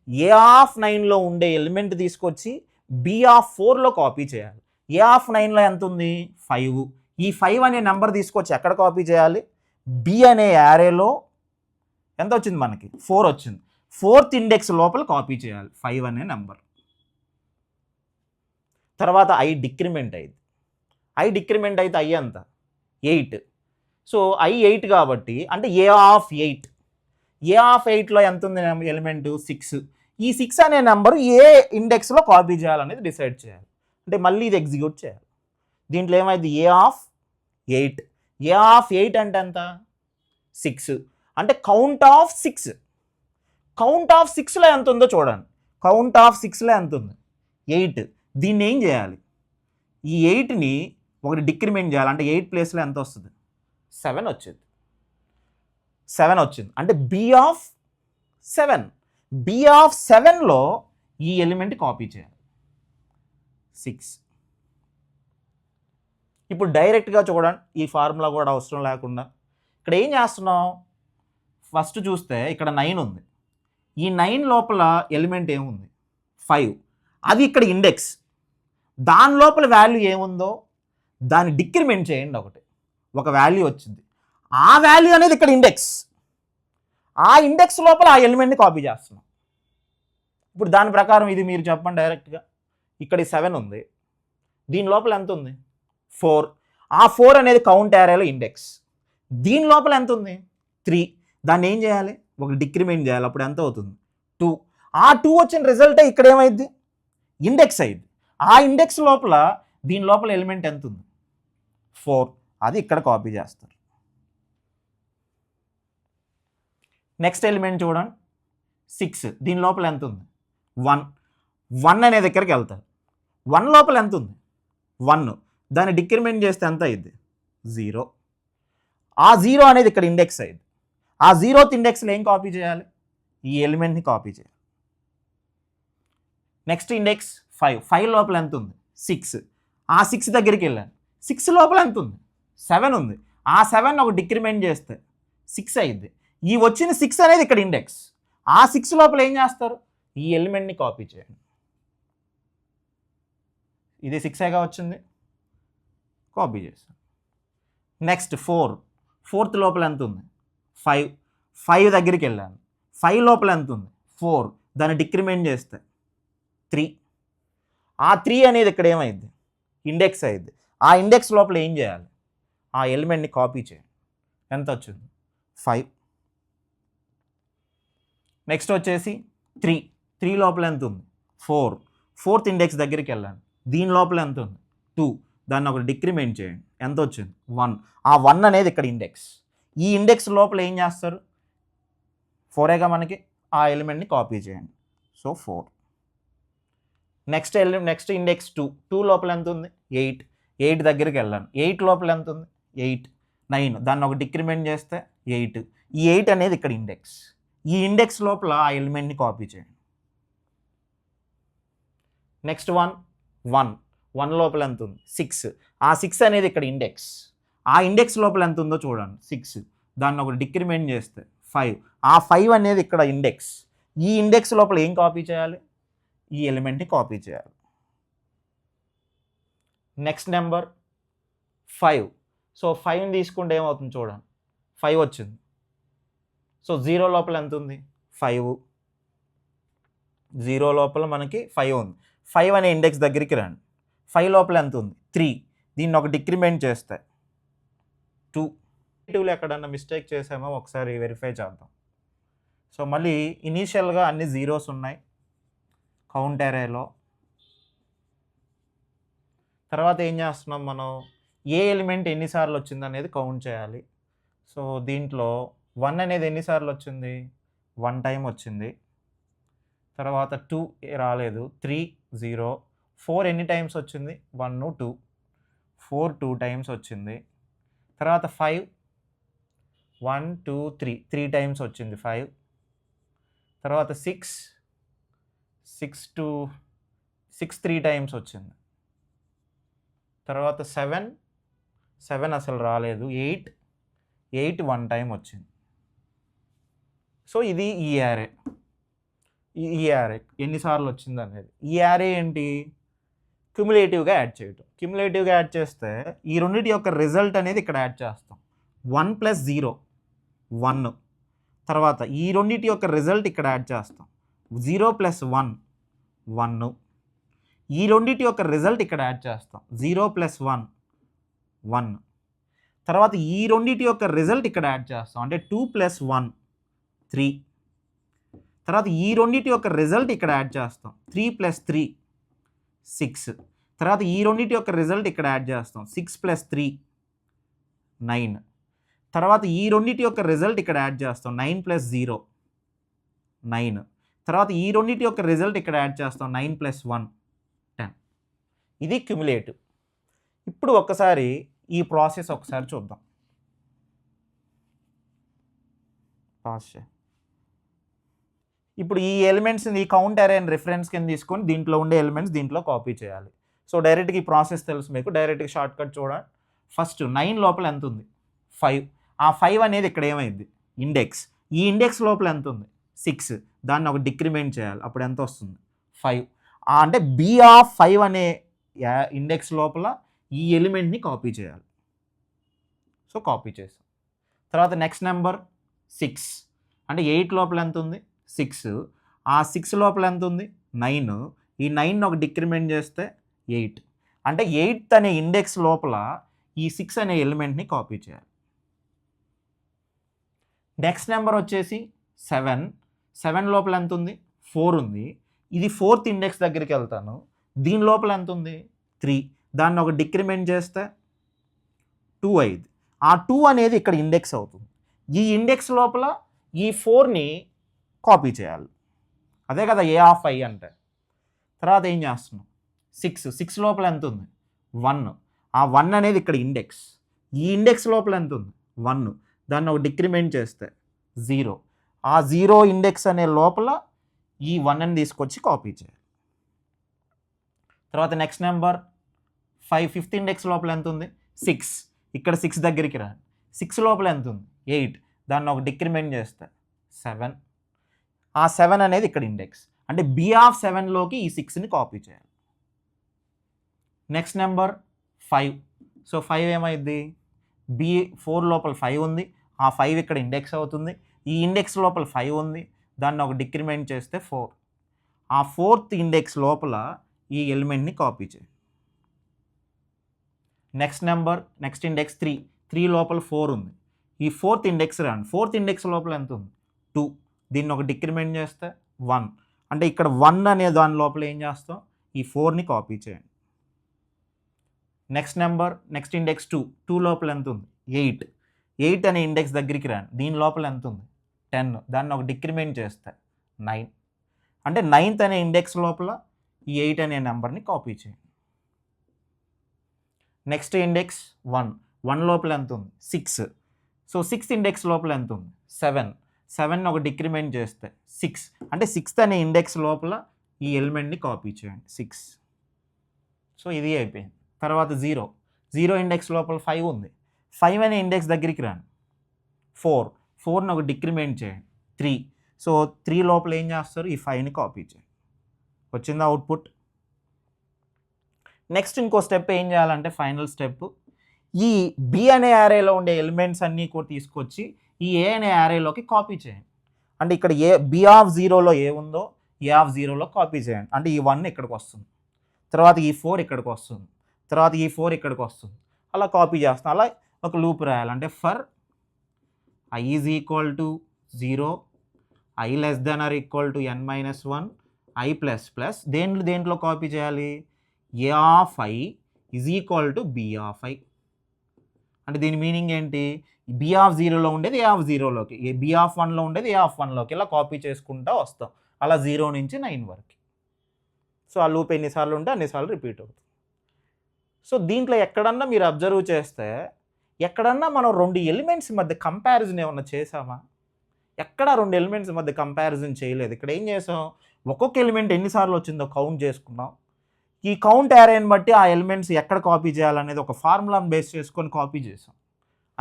ఏ ఆఫ్ 9లో ఉండే ఎలిమెంట్ తీసుకొచ్చి b ఆఫ్ 4లో కాపీ చేయాలి. ఏ ఆఫ్ 9లో ఎంత ఉంది 5, ఈ 5 అనే నెంబర్ తీసుకొచ్చి ఎక్కడ కాపీ చేయాలి, b అనే యారేలో ఎంత వచ్చింది మనకి 4 వచ్చింది, 4th ఇండెక్స్ లోపల కాపీ చేయాలి 5 అనే నెంబర్. తర్వాత i డిక్రిమెంట్ అయింది, i డిక్రిమెంట్ అయితే i ఎంత 8. సో i 8 కాబట్టి అంటే ఏ ఆఫ్ 8, ఏ ఆఫ్ 8లో ఎంత ఉంది ఎలిమెంట్ 6. ఈ 6 అనే నెంబరు ఏ ఇండెక్స్లో కాపీ చేయాలనేది డిసైడ్ చేయాలి. అంటే మళ్ళీ ఇది ఎగ్జిక్యూట్ చేయాలి. దీంట్లో ఏమైంది ఏ ఆఫ్ 8, ఏ ఆఫ్ 8 అంటే ఎంత 6, అంటే కౌంట్ ఆఫ్ 6, కౌంట్ ఆఫ్ 6లో ఎంత ఉందో చూడండి, కౌంట్ ఆఫ్ 6లో ఎంత ఉంది 8. దీన్ని ఏం చేయాలి, ఈ 8ని ఒకటి డిక్రిమెంట్ చేయాలి, అంటే 8 ప్లేస్లో ఎంత వస్తుంది 7 వచ్చింది, 7 వచ్చింది. అంటే b ఆఫ్ 7, b ఆఫ్ 7లో ఈ ఎలిమెంట్ కాపీ చేయాలి 6. ఇప్పుడు డైరెక్ట్గా చూడండి, ఈ ఫార్ములా కూడా అవసరం లేకుండా ఇక్కడ ఏం చేస్తున్నాం, ఫస్ట్ చూస్తే ఇక్కడ 9 ఉంది, ఈ 9 లోపల ఎలిమెంట్ ఏముంది 5, అది ఇక్కడ ఇండెక్స్, దాని లోపల వాల్యూ ఏముందో దాన్ని డిక్రిమెంట్ చేయండి, ఒక వాల్యూ వచ్చింది, ఆ వాల్యూ అనేది ఇక్కడ ఇండెక్స్, ఆ ఇండెక్స్ లోపల ఆ ఎలిమెంట్ని కాపీ చేస్తున్నాం. ఇప్పుడు దాని ప్రకారం ఇది మీరు చెప్పండి డైరెక్ట్గా, ఇక్కడ 7 ఉంది, దీని లోపల ఎంత ఉంది 4, ఆ 4 అనేది కౌంట్ ఏరియాలో ఇండెక్స్, దీని లోపల ఎంత ఉంది 3, దాన్ని ఏం చేయాలి ఒక డిక్రిమెంట్ చేయాలి, అప్పుడు ఎంత అవుతుంది 2. ఆ 2 వచ్చిన రిజల్టే ఇక్కడ ఏమైంది ఇండెక్స్ అయింది, ఆ ఇండెక్స్ లోపల దీని లోపల ఎలిమెంట్ ఎంత ఉంది 4, అది ఇక్కడ కాపీ చేస్తారు. నెక్స్ట్ ఎలిమెంట్ చూడండి 6, దీని లోపల ఎంత ఉంది 1 అనే దగ్గరికి వెళ్తారు, 1 లోపల ఎంత ఉంది 1, దాన్ని డిక్రిమెంట్ చేస్తే ఎంత అయింది 0, ఆ 0 అనేది ఇక్కడ ఇండెక్స్ అయింది, ఆ 0th ఇండెక్స్లో ఏం కాపీ చేయాలి, ఈ ఎలిమెంట్ని కాపీ చేయాలి. నెక్స్ట్ ఇండెక్స్ 5 లోపల ఎంత ఉంది 6. ఆ 6 దగ్గరికి వెళ్ళాను, 6 లోపల ఎంత ఉంది 7 ఉంది. ఆ 7 ఒక డిక్రిమెంట్ చేస్తే 6 అయ్యింది. ఈ వచ్చిన 6 అనేది ఇక్కడ ఇండెక్స్. ఆ 6 లోపల ఏం చేస్తారు, ఈ ఎలిమెంట్ని కాపీ చేయండి. ఇది 6గా వచ్చింది, కాపీ చేస్తాను. నెక్స్ట్ 4 లోపల ఎంత ఉంది 5 దగ్గరికి వెళ్ళాను, 5 లోపల ఎంత ఉంది 4, దాన్ని డిక్రిమెంట్ చేస్తే 3. ఆ 3 అనేది ఇక్కడ ఏమైంది ఇండెక్స్ అయింది. ఆ ఇండెక్స్ లోపల ఏం చేయాలి, ఆ ఎలిమెంట్ని కాపీ చేయండి. ఎంత వచ్చింది 5. నెక్స్ట్ వచ్చేసి 3 లోపల ఎంత ఉంది 4th ఇండెక్స్ దగ్గరికి వెళ్ళాను, దీని లోపల ఎంత ఉంది 2, దాన్ని ఒకటి డిక్రిమెంట్ చేయండి. ఎంత వచ్చింది 1. ఆ 1 అనేది ఇక్కడ ఇండెక్స్. ఈ ఇండెక్స్ లోపల ఏం చేస్తారు, 4గా మనకి, ఆ ఎలిమెంట్ని కాపీ చేయండి. సో 4. నెక్స్ట్ ఇండెక్స్ 2 లోపల ఎంత ఉంది 8 దగ్గరికి వెళ్ళాను, 8 లోపల ఎంత ఉంది 8, 9, దాన్ని ఒక డిక్రిమెంట్ చేస్తే 8. ఈ 8 అనేది ఇక్కడ ఇండెక్స్. ఈ ఇండెక్స్ లోపల ఆ ఎలిమెంట్ని కాపీ చేయండి. నెక్స్ట్ 1 లోపల ఎంత ఉంది 6. ఆ 6 అనేది ఇక్కడ ఇండెక్స్. ఆ ఇండెక్స్ లోపల ఎంత ఉందో చూడండి 6, దాన్ని ఒకటి డిక్రిమెంట్ చేస్తే 5. ఆ 5 అనేది ఇక్కడ ఇండెక్స్. ఈ ఇండెక్స్ లోపల ఏం కాపీ చేయాలి, ఈ ఎలిమెంట్ని కాపీ చేయాలి. Next number 5. సో 5ని తీసుకుంటే ఏమవుతుంది చూడండి, 5 వచ్చింది. సో 0 లోపల ఎంత ఉంది 5, 0 లోపల మనకి 5 ఉంది. 5 అనే ఇండెక్స్ దగ్గరికి రండి, 5 లోపల ఎంత ఉంది 3, దీన్ని ఒక డిక్రిమెంట్ చేస్తే 2. 2లో ఎక్కడన్నా మిస్టేక్ చేసామో ఒకసారి వెరిఫై చేద్దాం. సో మళ్ళీ ఇనీషియల్గా అన్ని జీరోస్ ఉన్నాయి కౌంట్ అరేలో. తర్వాత ఏం చేస్తున్నాం మనం, ఏ ఎలిమెంట్ ఎన్నిసార్లు వచ్చింది అనేది కౌంట్ చేయాలి. సో దీంట్లో 1 అనేది ఎన్నిసార్లు వచ్చింది 1 టైం వచ్చింది. తర్వాత 2 రాలేదు, 3 0. 4 ఎన్ని టైమ్స్ వచ్చింది 1 2, 4 2 టైమ్స్ వచ్చింది. తర్వాత 5 1 2 3 టైమ్స్ వచ్చింది 5. తర్వాత 6 3 టైమ్స్ వచ్చింది. తర్వాత 7 అసలు రాలేదు, 8 1 టైం వచ్చింది. సో ఇది ఈ యారే ఎన్నిసార్లు వచ్చింది అనేది. ఈ యారే ఏంటి, క్యుములేటివ్గా యాడ్ చేయటం. క్యుములేటివ్గా యాడ్ చేస్తే ఈ రెండింటి యొక్క రిజల్ట్ అనేది ఇక్కడ యాడ్ చేస్తాం. 1 + 0 1. తర్వాత ఈ రెండింటి యొక్క రిజల్ట్ ఇక్కడ యాడ్ చేస్తాం. 0 + 1 1. ఈ రెండింటి యొక్క రిజల్ట్ ఇక్కడ యాడ్ చేస్తాం. 0 + 1 1. తర్వాత ఈ రెండింటి యొక్క రిజల్ట్ ఇక్కడ యాడ్ చేస్తాం, అంటే 2 + 1 3. తర్వాత ఈ రెండింటి యొక్క రిజల్ట్ ఇక్కడ యాడ్ చేస్తాం, 3 + 3 6. తర్వాత ఈ రెండింటి యొక్క రిజల్ట్ ఇక్కడ యాడ్ చేస్తాం, 6 + 3 9. తర్వాత ఈ రెండింటి యొక్క రిజల్ట్ ఇక్కడ యాడ్ చేస్తాం, 9 + 0 9. తర్వాత ఈ రెండింటి యొక్క రిజల్ట్ ఇక్కడ యాడ్ చేస్తాం, 9 + 1 10. ఇది క్యుములేటివ్. ఇప్పుడు ఒక్కసారి ఈ ప్రాసెస్ ఒకసారి చూద్దాం. ఇప్పుడు ఈ ఎలిమెంట్స్ని ఈ కౌంట్ అరే అని రిఫరెన్స్ కింద తీసుకొని దీంట్లో ఉండే ఎలిమెంట్స్ దీంట్లో కాపీ చేయాలి. సో డైరెక్ట్గా ఈ ప్రాసెస్ తెలుసు మీకు, డైరెక్ట్గా షార్ట్ కట్ చూడండి. ఫస్ట్ 9 లోపల ఎంత ఉంది 5. ఆ 5 అనేది ఇక్కడ ఏమైంది ఇండెక్స్. ఈ ఇండెక్స్ లోపల ఎంత ఉంది 6, దాన్ని ఒక డిక్రిమెంట్ చేయాలి. అప్పుడు ఎంత వస్తుంది 5. అంటే B5 అనే ఇండెక్స్ లోపల ఈ ఎలిమెంట్ని కాపీ చేయాలి. సో కాపీ చేసాం. తర్వాత నెక్స్ట్ నెంబర్ 6, అంటే 8 లోపల ఎంత ఉంది 6. ఆ 6 లోపల ఎంత ఉంది 9. ఈ 9 ఒక డిక్రిమెంట్ చేస్తే 8. అంటే 8th అనే ఇండెక్స్ లోపల ఈ 6 అనే ఎలిమెంట్ని కాపీ చేయాలి. నెక్స్ట్ నెంబర్ వచ్చేసి 7 లోపల ఎంత ఉంది 4 ఉంది. ఇది 4th ఇండెక్స్ దగ్గరికి వెళ్తాను, దీని లోపల ఎంత ఉంది 3. దాన్ని ఒక డిక్రిమెంట్ చేస్తే 2 అయింది. ఆ 2 అనేది ఇక్కడ ఇండెక్స్ అవుతుంది. ఈ ఇండెక్స్ లోపల ఈ 4ని కాపీ చేయాలి. అదే కదా A(i) అంటే. తర్వాత ఏం చేస్తున్నాం 6 లోపల ఎంత ఉంది 1. ఆ 1 అనేది ఇక్కడ ఇండెక్స్. ఈ ఇండెక్స్ లోపల ఎంత ఉంది 1. దాన్ని ఒక డిక్రిమెంట్ చేస్తే 0. ఆ 0 ఇండెక్స్ అనే లోపల ఈ 1ని తీసుకొచ్చి కాపీ చేయాలి. తర్వాత నెక్స్ట్ నెంబర్ 5 ఫిఫ్త్ ఇండెక్స్ లోపల ఎంత ఉంది 6, ఇక్కడ 6 దగ్గరికి రా, 6 లోపల ఎంత ఉంది 8, దాన్ని ఒక డిక్రిమెంట్ చేస్తే 7, ఆ 7 అనేది ఇక్కడ ఇండెక్స్, అంటే B7లోకి ఈ 6ని కాపీ చేయాలి. నెక్స్ట్ నెంబర్ 5, సో 5 ఏమైంది B4 లోపల 5 ఉంది, ఆ 5 ఇక్కడ ఇండెక్స్ అవుతుంది, ఈ ఇండెక్స్ లోపల 5 ఉంది, దాన్ని ఒక డిక్రిమెంట్ చేస్తే 4, ఆ 4th ఇండెక్స్ లోపల ఈ ఎలిమెంట్ని కాపీ చేయండి. నెక్స్ట్ ఇండెక్స్ 3 లోపల 4 ఉంది, ఈ 4th ఇండెక్స్ రండి, 4th ఇండెక్స్ లోపల ఎంత ఉంది 2, దీన్ని ఒక డిక్రిమెంట్ చేస్తే 1, అంటే ఇక్కడ 1 అనే దాని లోపల ఏం చేస్తాం ఈ 4ని కాపీ చేయండి. నెక్స్ట్ ఇండెక్స్ 2 లోపల ఎంత ఉంది 8 అనే ఇండెక్స్ దగ్గరికి రండి, దీని లోపల ఎంత ఉంది 10, దాన్ని ఒక డిక్రిమెంట్ చేస్తే 9, అంటే 9th అనే ఇండెక్స్ లోపల ఈ 8 అనే నెంబర్ని కాపీ చేయండి. నెక్స్ట్ ఇండెక్స్ 1 లోపల ఎంత ఉంది 6, సో 6th ఇండెక్స్ లోపల ఎంత ఉంది 7ని ఒక డిక్రిమెంట్ చేస్తే 6, అంటే 6th అనే ఇండెక్స్ లోపల ఈ ఎలిమెంట్ని కాపీ చేయండి 6. సో ఇది అయిపోయింది. తర్వాత 0 ఇండెక్స్ లోపల 5 ఉంది, 5 అనే ఇండెక్స్ దగ్గరికి రండి, 4ని ఒక డిక్రిమెంట్ చేయండి 3, సో 3 లోపల ఏం చేస్తారు ఈ 5ని కాపీ చేయండి. వచ్చిందా అవుట్పుట్. నెక్స్ట్ ఇంకో స్టెప్ ఏం చేయాలంటే ఫైనల్ స్టెప్, ఈ B అనే యారేలో ఉండే ఎలిమెంట్స్ అన్నీ కూడా తీసుకొచ్చి ఈ A అనే యారేలోకి కాపీ చేయండి. అంటే ఇక్కడ B0లో ఏ ఉందో A0లో కాపీ చేయండి, అంటే ఈ 1 ఇక్కడికి వస్తుంది, తర్వాత ఈ 4 ఇక్కడికి వస్తుంది, తర్వాత ఈ 4 ఇక్కడికి వస్తుంది, అలా కాపీ చేస్తాం. అలా ఒక లూప్ రాయాలంటే for I is equal to 0, I less than or equal to n-1, I plus plus దేంట్లో కాపీ చేయాలి A of I is equal to B of I. అంటే దీని మీనింగ్ ఏంటి, B0లో ఉండేది A0లోకి, B1లో ఉండేది A1లోకి, ఇలా కాపీ చేసుకుంటూ వస్తాం, అలా 0 నుంచి 9 వరకు. సో ఆ లూప్ ఎన్నిసార్లు ఉంటే అన్నిసార్లు రిపీట్ అవుతుంది. సో దీంట్లో ఎక్కడన్నా మీరు అబ్జర్వ్ చేస్తే ఎక్కడన్నా మనం 2 ఎలిమెంట్స్ మధ్య కంపారిజన్ ఏమన్నా చేసామా, ఎక్కడ 2 ఎలిమెంట్స్ మధ్య కంపారిజన్ చేయలేదు. ఇక్కడ ఏం చేసాం, ఒక్కొక్క ఎలిమెంట్ ఎన్నిసార్లు వచ్చిందో కౌంట్ చేసుకున్నాం, ఈ కౌంట్ యారేని బట్టి ఆ ఎలిమెంట్స్ ఎక్కడ కాపీ చేయాలనేది ఒక ఫార్ములాను బేస్ చేసుకొని కాపీ చేసాం,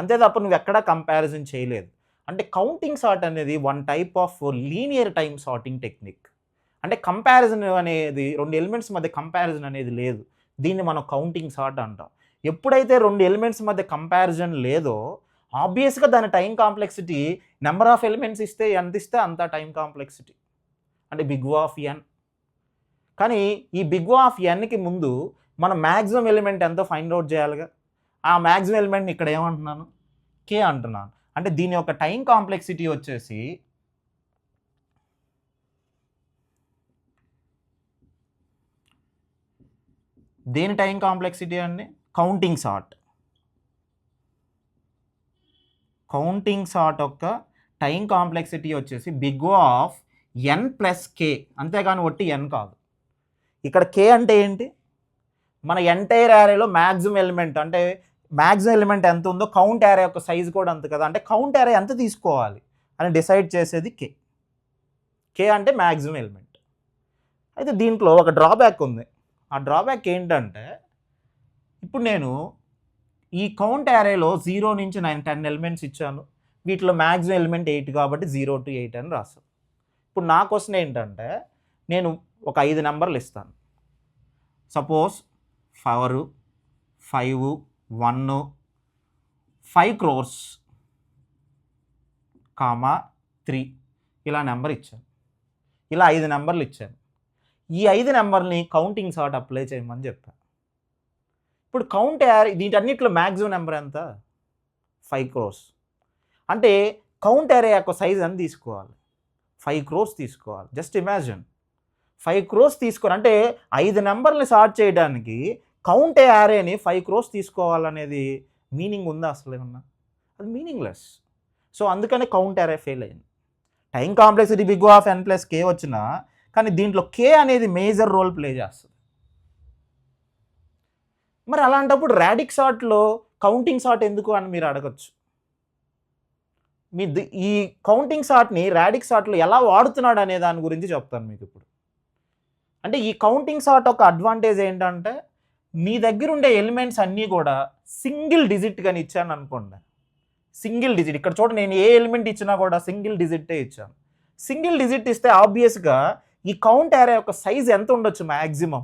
అంతే తప్ప నువ్వు ఎక్కడా కంపారిజన్ చేయలేదు. అంటే కౌంటింగ్ సార్ట్ అనేది one type of linear time sorting technique. అంటే కంపారిజన్ అనేది 2 ఎలిమెంట్స్ మధ్య కంపారిజన్ అనేది లేదు, దీన్ని మనం కౌంటింగ్ సార్ట్ అంటాం. ఎప్పుడైతే 2 ఎలిమెంట్స్ మధ్య కంపారిజన్ లేదో ఆబ్వియస్గా దాని time complexity number of elements ఇస్తే ఎంత ఇస్తే అంత టైం కాంప్లెక్సిటీ, అంటే బిగ్ O ఆఫ్ n. కానీ ఈ బిగ్ O ఆఫ్ nకి ముందు మనం మ్యాక్సిమం ఎలిమెంట్ ఎంతో ఫైండ్ అవుట్ చేయాలిగా, ఆ మ్యాక్సిమం ఎలిమెంట్ని ఇక్కడ ఏమంటున్నాను k అంటున్నాను. అంటే దీని యొక్క టైం కాంప్లెక్సిటీ వచ్చేసి దేని టైం కాంప్లెక్సిటీ అండి, కౌంటింగ్ సార్ట్ యొక్క టైం కాంప్లెక్సిటీ వచ్చేసి big O of n plus k, అంతేగాని ఒట్టి n కాదు. ఇక్కడ k అంటే ఏంటి, మన ఎంటైర్ యారేలో మ్యాక్సిమం ఎలిమెంట్, అంటే మ్యాక్సిమం ఎలిమెంట్ ఎంత ఉందో కౌంట్ యారే యొక్క సైజ్ కూడా అంత కదా, అంటే కౌంట్ యారే ఎంత తీసుకోవాలి అని డిసైడ్ చేసేది k అంటే మ్యాక్సిమం ఎలిమెంట్. అయితే దీంట్లో ఒక డ్రాబ్యాక్ ఉంది, ఆ డ్రాబ్యాక్ ఏంటంటే ఇప్పుడు నేను ఈ కౌంట్ యారేలో 0 నుంచి 10 ఎలిమెంట్స్ ఇచ్చాను, వీటిలో మ్యాక్సిమం ఎలిమెంట్ 8 కాబట్టి 0 to 8 అని రాస్తాను. ఇప్పుడు నా క్వశ్చన్ ఏంటంటే నేను ఒక 5 నెంబర్లు ఇస్తాను, సపోజ్ 4, 5, 1, 5 crores, 3 ఇలా నెంబర్ ఇచ్చాను, ఇలా 5 నెంబర్లు ఇచ్చాను. ఈ 5 నెంబర్ని కౌంటింగ్ సార్ట్ అప్లై చేయమని చెప్పాను. ఇప్పుడు కౌంట్ యారే దీంటన్నిటిలో మ్యాక్సిమం నెంబర్ ఎంత 5 crores, అంటే కౌంట్ యారే యొక్క సైజ్ ఎంత తీసుకోవాలి 5 crores తీసుకోవాలి. జస్ట్ ఇమాజిన్ 5 crores తీసుకొని, అంటే 5 నెంబర్ని సార్ట్ చేయడానికి కౌంట్ యారేని 5 crores తీసుకోవాలనేది మీనింగ్ ఉందా అసలు ఏమన్నా, అది మీనింగ్లెస్. సో అందుకనే కౌంట్ యారే ఫెయిల్ అయింది. Time complexity big O of n plus k వచ్చినా కానీ దీంట్లో k అనేది మేజర్ రోల్ ప్లే చేస్తుంది. మరి అలాంటప్పుడు రాడిక్ సార్ట్లో కౌంటింగ్ సార్ట్ ఎందుకు అని మీరు అడగచ్చు. ఈ కౌంటింగ్ సార్ట్ని రాడిక్ సార్ట్లో ఎలా వాడుతున్నాడు అనే దాని గురించి చెప్తాను మీకు ఇప్పుడు. అంటే ఈ కౌంటింగ్ సార్ట్ ఒక అడ్వాంటేజ్ ఏంటంటే మీ దగ్గర ఉండే ఎలిమెంట్స్ అన్నీ కూడా సింగిల్ డిజిట్ కానీ ఇచ్చాను అనుకోండి, సింగిల్ డిజిట్ ఇక్కడ చూడండి, నేను ఏ ఎలిమెంట్ ఇచ్చినా కూడా సింగిల్ డిజిటే ఇచ్చాను. సింగిల్ డిజిట్ ఇస్తే ఆబ్వియస్గా ఈ కౌంట్ యారే యొక్క సైజ్ ఎంత ఉండొచ్చు మ్యాక్సిమం?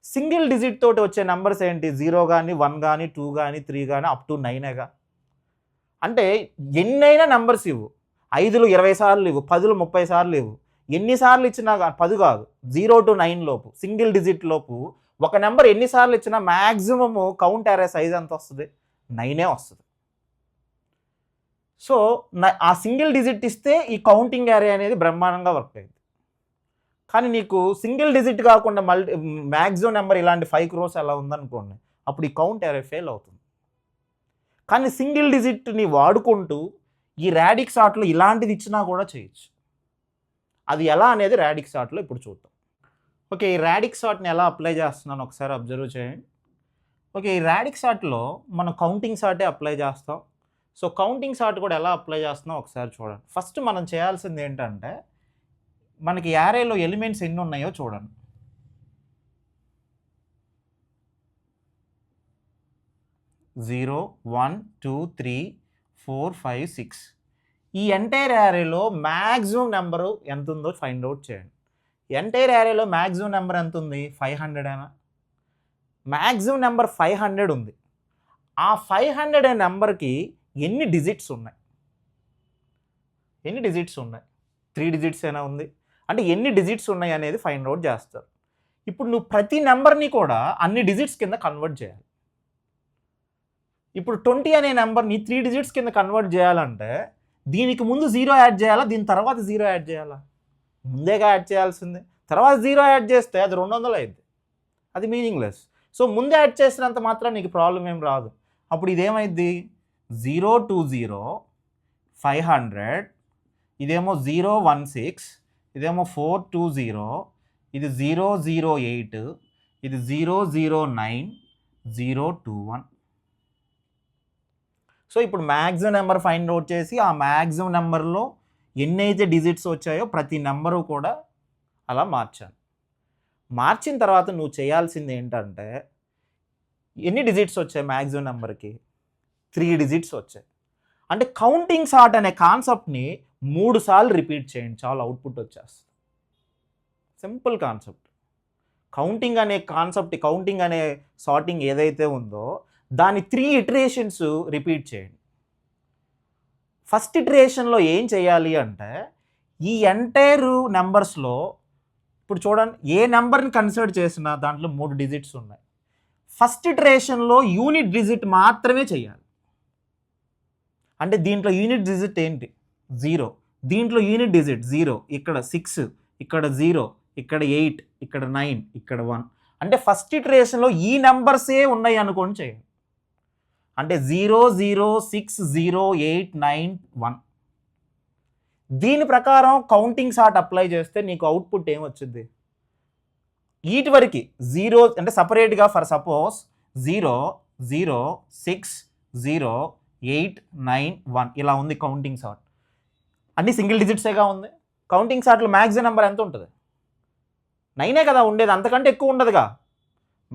సింగిల్ డిజిట్ తోటి వచ్చే నెంబర్స్ ఏంటి? 0 కానీ 1 కానీ 2 కానీ 3 కానీ అప్ టు 9గా. అంటే ఎన్నైనా నెంబర్స్ ఇవ్వు, 5లు 20 సార్లు ఇవ్వు, 10లు 30 సార్లు ఇవ్వు, ఎన్నిసార్లు ఇచ్చినా 10 కాదు 0 to 9 లోపు సింగిల్ డిజిట్ లోపు ఒక నెంబర్ ఎన్నిసార్లు ఇచ్చినా మ్యాక్సిమము కౌంట్ యారే సైజ్ ఎంత వస్తుంది? 9 వస్తుంది. సో ఆ సింగిల్ డిజిట్ ఇస్తే ఈ కౌంటింగ్ యారే అనేది బ్రహ్మాండంగా వర్క్ అయింది. కానీ నీకు సింగిల్ డిజిట్ కాకుండా మ్యాక్సిమం నెంబర్ ఇలాంటి 5 crores అలా ఉందనుకోండి, అప్పుడు ఈ కౌంట్ యారే ఫెయిల్ అవుతుంది. కానీ సింగిల్ డిజిట్ని వాడుకుంటూ ఈ రాడిక్స్ ఆర్ట్లో ఇలాంటిది ఇచ్చినా కూడా చేయొచ్చు. అది ఎలా అనేది రాడిక్స్ ఆర్ట్లో ఇప్పుడు చూద్దాం. ఓకే, ఈ రాడిక్స్ ఆర్ట్ని ఎలా అప్లై చేస్తున్నాను ఒకసారి అబ్జర్వ్ చేయండి. ఓకే, ఈ రాడిక్స్ ఆర్ట్లో మనం కౌంటింగ్ సార్టే అప్లై చేస్తాం. సో కౌంటింగ్ సార్ట్ కూడా ఎలా అప్లై చేస్తున్నాం ఒకసారి చూడండి. ఫస్ట్ మనం చేయాల్సింది ఏంటంటే మనకి యారేలో ఎలిమెంట్స్ ఎన్ని ఉన్నాయో చూడండి. 0 1 2 3 4 5 6 ఈ ఎంటైర్ యారేలో మ్యాక్సిమం నెంబరు ఎంత ఉందో ఫైండ్ అవుట్ చేయండి. ఎంటైర్ యారేలో మ్యాక్సిమం నెంబర్ ఎంత ఉంది? 500 అయినా. మ్యాక్సిమం నెంబర్ 500 ఉంది. ఆ 500 అనే నెంబర్కి ఎన్ని డిజిట్స్ ఉన్నాయి? ఎన్ని డిజిట్స్ ఉన్నాయి? 3 డిజిట్స్ అయినా ఉంది. అంటే ఎన్ని డిజిట్స్ ఉన్నాయి అనేది ఫైండ్ అవుట్ చేస్తారు. ఇప్పుడు నువ్వు ప్రతి నెంబర్ని కూడా అన్ని డిజిట్స్ కింద కన్వర్ట్ చేయాలి. ఇప్పుడు 20 అనే నెంబర్ని 3 డిజిట్స్ కింద కన్వర్ట్ చేయాలంటే దీనికి ముందు 0 యాడ్ చేయాలా, దీని తర్వాత 0 యాడ్ చేయాలా? ముందేగా యాడ్ చేయాల్సిందే. తర్వాత 0 యాడ్ చేస్తే అది 200 అయింది, అది మీనింగ్లెస్. సో ముందే యాడ్ చేసినంత మాత్రం నీకు ప్రాబ్లం ఏం రాదు. అప్పుడు ఇదేమైంది? 0 2 0 500, ఇదేమో 0 1 6, ఇదేమో 4 2 0, ఇది 0 0 8, ఇది 0 0 9 0 2 1. సో ఇప్పుడు మ్యాక్సిమం నెంబర్ ఫైండ్ అవుట్ చేసి ఆ మ్యాక్సిమం నెంబర్లో ఎన్నైతే డిజిట్స్ వచ్చాయో ప్రతి నెంబరు కూడా అలా మార్చాను. మార్చిన తర్వాత నువ్వు చేయాల్సింది ఏంటంటే ఎన్ని డిజిట్స్ వచ్చాయి మ్యాక్సిమం నెంబర్కి? 3 డిజిట్స్ వచ్చాయి. అంటే కౌంటింగ్ సార్ట్ అనే కాన్సెప్ట్ని 3 సార్లు రిపీట్ చేయండి, చాలా అవుట్పుట్ వచ్చేస్తుంది. Simple concept. కౌంటింగ్ అనే కాన్సెప్ట్, కౌంటింగ్ అనే సార్టింగ్ ఏదైతే ఉందో దాని 3 ఇటరేషన్స్ రిపీట్ చేయండి. ఫస్ట్ ఇటరేషన్లో ఏం చేయాలి అంటే ఈ ఎంటైర్ నెంబర్స్లో ఇప్పుడు చూడండి, ఏ నెంబర్ని కన్సిడర్ చేసినా దాంట్లో 3 డిజిట్స్ ఉన్నాయి. ఫస్ట్ ఇటరేషన్లో యూనిట్ డిజిట్ మాత్రమే చేయాలి. అంటే దీంట్లో యూనిట్ డిజిట్ ఏంటి? 0. దీంట్లో యూనిట్ డిజిట్ 0, ఇక్కడ 6, ఇక్కడ 0, ఇక్కడ 8, ఇక్కడ 9, ఇక్కడ 1. అంటే ఫస్ట్ ఇటరేషన్లో ఈ నెంబర్సే ఉన్నాయి అనుకోని చేయండి. అంటే 0 0 6 0 8 9 1. దీని ప్రకారం కౌంటింగ్ సార్ట్ అప్లై చేస్తే నీకు అవుట్పుట్ ఏమొచ్చింది? వీటి వరకు 0 అంటే సపరేట్గా ఫర్ సపోజ్ 0 0 6 0 8 9 1 ఇలా ఉంది కౌంటింగ్ సార్ట్. అన్ని సింగిల్ డిజిట్సేగా ఉంది. కౌంటింగ్ సార్ట్లో మ్యాక్సిమం నెంబర్ ఎంత ఉంటుంది? 9 కదా ఉండేది, అంతకంటే ఎక్కువ ఉండదుగా.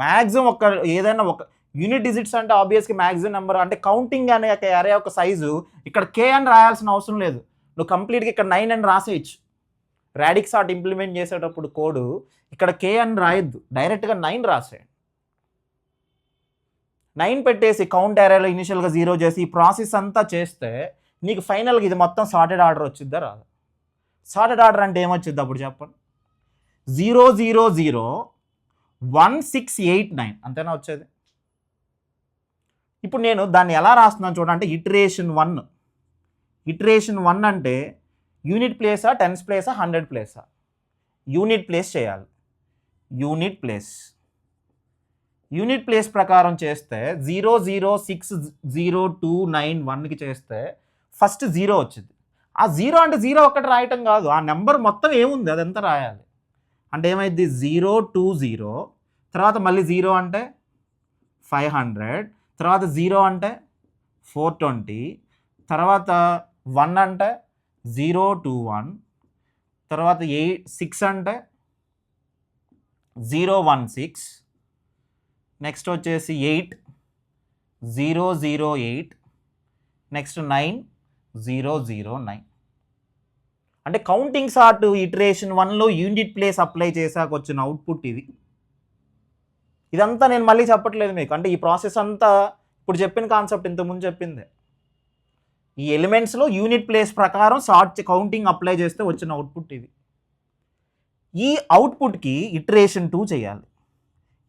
మ్యాక్సిమం ఏదైనా ఒక యూనిట్ డిజిట్స్ అంటే ఆబ్వియస్గా మ్యాక్సిమం నెంబర్. అంటే కౌంటింగ్ అనే యారే యొక్క సైజు ఇక్కడ K అని రాయాల్సిన అవసరం లేదు. నువ్వు కంప్లీట్గా ఇక్కడ 9 అని రాసేయచ్చు. రాడిక్స్ ఆర్ట్ ఇంప్లిమెంట్ చేసేటప్పుడు కోడు ఇక్కడ K అని రాయొద్దు, డైరెక్ట్గా 9 రాసేయండి. 9 పెట్టేసి కౌంట్ యారేలో ఇనిషియల్గా 0 చేసి ఈ ప్రాసెస్ అంతా చేస్తే నీకు ఫైనల్గా ఇది మొత్తం సార్టెడ్ ఆర్డర్ వచ్చిద్దా రాదు? సార్టెడ్ ఆర్డర్ అంటే ఏమొచ్చింది అప్పుడు చెప్పండి? 0 0 0 1 6 8 9 అంతేనా వచ్చేది? ఇప్పుడు నేను దాన్ని ఎలా రాస్తున్నాను చూడండి. అంటే ఇటరేషన్ 1. ఇటరేషన్ 1 అంటే యూనిట్ ప్లేసా, టెన్స్ ప్లేసా, 100 ప్లేసా? యూనిట్ ప్లేస్ చేయాలి. Unit place. యూనిట్ ప్లేస్ ప్రకారం చేస్తే 0 0 6 0 2 9 1కి చేస్తే ఫస్ట్ 0 వచ్చింది. ఆ 0 అంటే 0 ఒక్కటి రాయటం కాదు, ఆ నెంబర్ మొత్తం ఏముంది అదంతా రాయాలి. అంటే ఏమైంది? 0 2 0, తర్వాత మళ్ళీ 0 అంటే 500, తర్వాత 0 అంటే 420, తర్వాత 1 అంటే 0 2 1, తర్వాత 6 అంటే 016, నెక్స్ట్ వచ్చేసి 8 008, నెక్స్ట్ 9 009. అంటే కౌంటింగ్ సార్ట్ ఇటరేషన్ 1లో యూనిట్ ప్లేస్ అప్లై చేశాక వచ్చిన అవుట్పుట్ ఇది. ఇదంతా నేను మళ్ళీ చెప్పట్లేదు మీకు, అంటే ఈ ప్రాసెస్ అంతా ఇప్పుడు చెప్పిన కాన్సెప్ట్ ఇంతకుముందు చెప్పిందే. ఈ ఎలిమెంట్స్లో యూనిట్ ప్లేస్ ప్రకారం సార్ట్ కౌంటింగ్ అప్లై చేస్తే వచ్చిన అవుట్పుట్ ఇది. ఈ అవుట్పుట్కి ఇటరేషన్ 2 చేయాలి.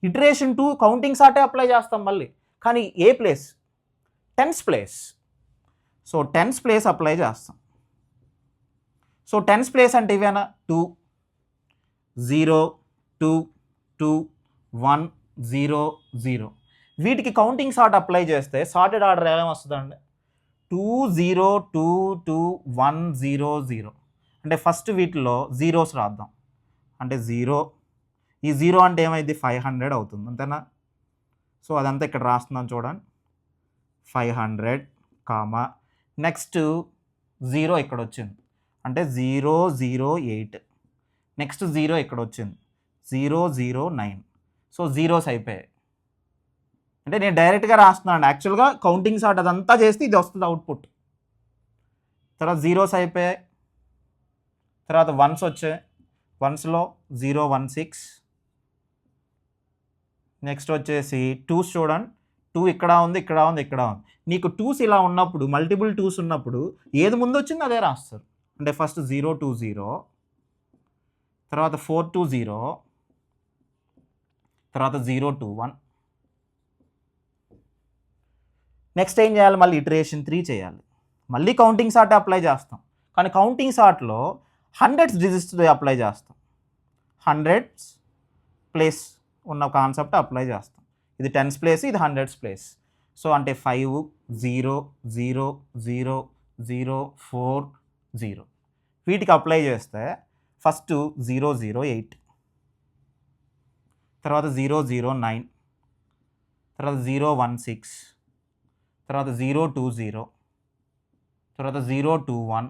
ఇటరేషన్ 2 కౌంటింగ్ సార్టే అప్లై చేస్తాం మళ్ళీ, కానీ ఏ ప్లేస్? Tens place. So tens place apply చేస్తాం. సో టెన్స్ ప్లేస్ అంటే ఇవేనా? 2 0 2 2 1 0 0. వీటికి కౌంటింగ్ సార్ట్ అప్లై చేస్తే సార్టెడ్ ఆర్డర్ ఏమొస్తుందండి? 2 0 2 2 1 0 0. అంటే ఫస్ట్ వీటిలో జీరోస్ రాద్దాం. అంటే 0, ఈ 0 అంటే ఏమైంది? 500 అవుతుంది, అంతేనా? సో అదంతా ఇక్కడ రాస్తున్నాను చూడండి. 500 కామా నెక్స్ట్ 0 ఇక్కడ వచ్చింది, అంటే 008. నెక్స్ట్ 0 ఇక్కడ వచ్చింది, 009. సో జీరోస్ అయిపోయాయి. అంటే నేను డైరెక్ట్గా రాస్తున్నాను, యాక్చువల్గా కౌంటింగ్ సార్ట్ అదంతా చేస్తే ఇది వస్తుంది అవుట్పుట్. తర్వాత జీరోస్ అయిపోయాయి, తర్వాత వన్స్ వచ్చాయి. వన్స్లో 016. నెక్స్ట్ వచ్చేసి 2s చూడండి. 2 ఇక్కడ ఉంది, ఇక్కడ ఉంది, ఇక్కడ ఉంది. నీకు 2s ఇలా ఉన్నప్పుడు, మల్టిపుల్ 2s ఉన్నప్పుడు ఏది ముందు వచ్చింది అదే రాస్తారు. అంటే ఫస్ట్ 020, తర్వాత 420, తర్వాత 021. నెక్స్ట్ ఏం చేయాలి? మళ్ళీ ఇటరేషన్ 3 చేయాలి. మళ్ళీ కౌంటింగ్ సార్ట్ అప్లై చేస్తాం, కానీ కౌంటింగ్ సార్ట్లో హండ్రెడ్స్ డిజిట్స్ అప్లై చేస్తాం. హండ్రెడ్స్ ప్లేస్ ఉన్న కాన్సెప్ట్ అప్లై చేస్తాం. ఇది టెన్స్ ప్లేస్, ఇది హండ్రెడ్స్ ప్లేస్. సో అంటే 5 0 0 0 0 4 0. వీటికి అప్లై చేస్తే ఫస్ట్ 008, తర్వాత 009, తర్వాత 016, తర్వాత 020, తర్వాత 021,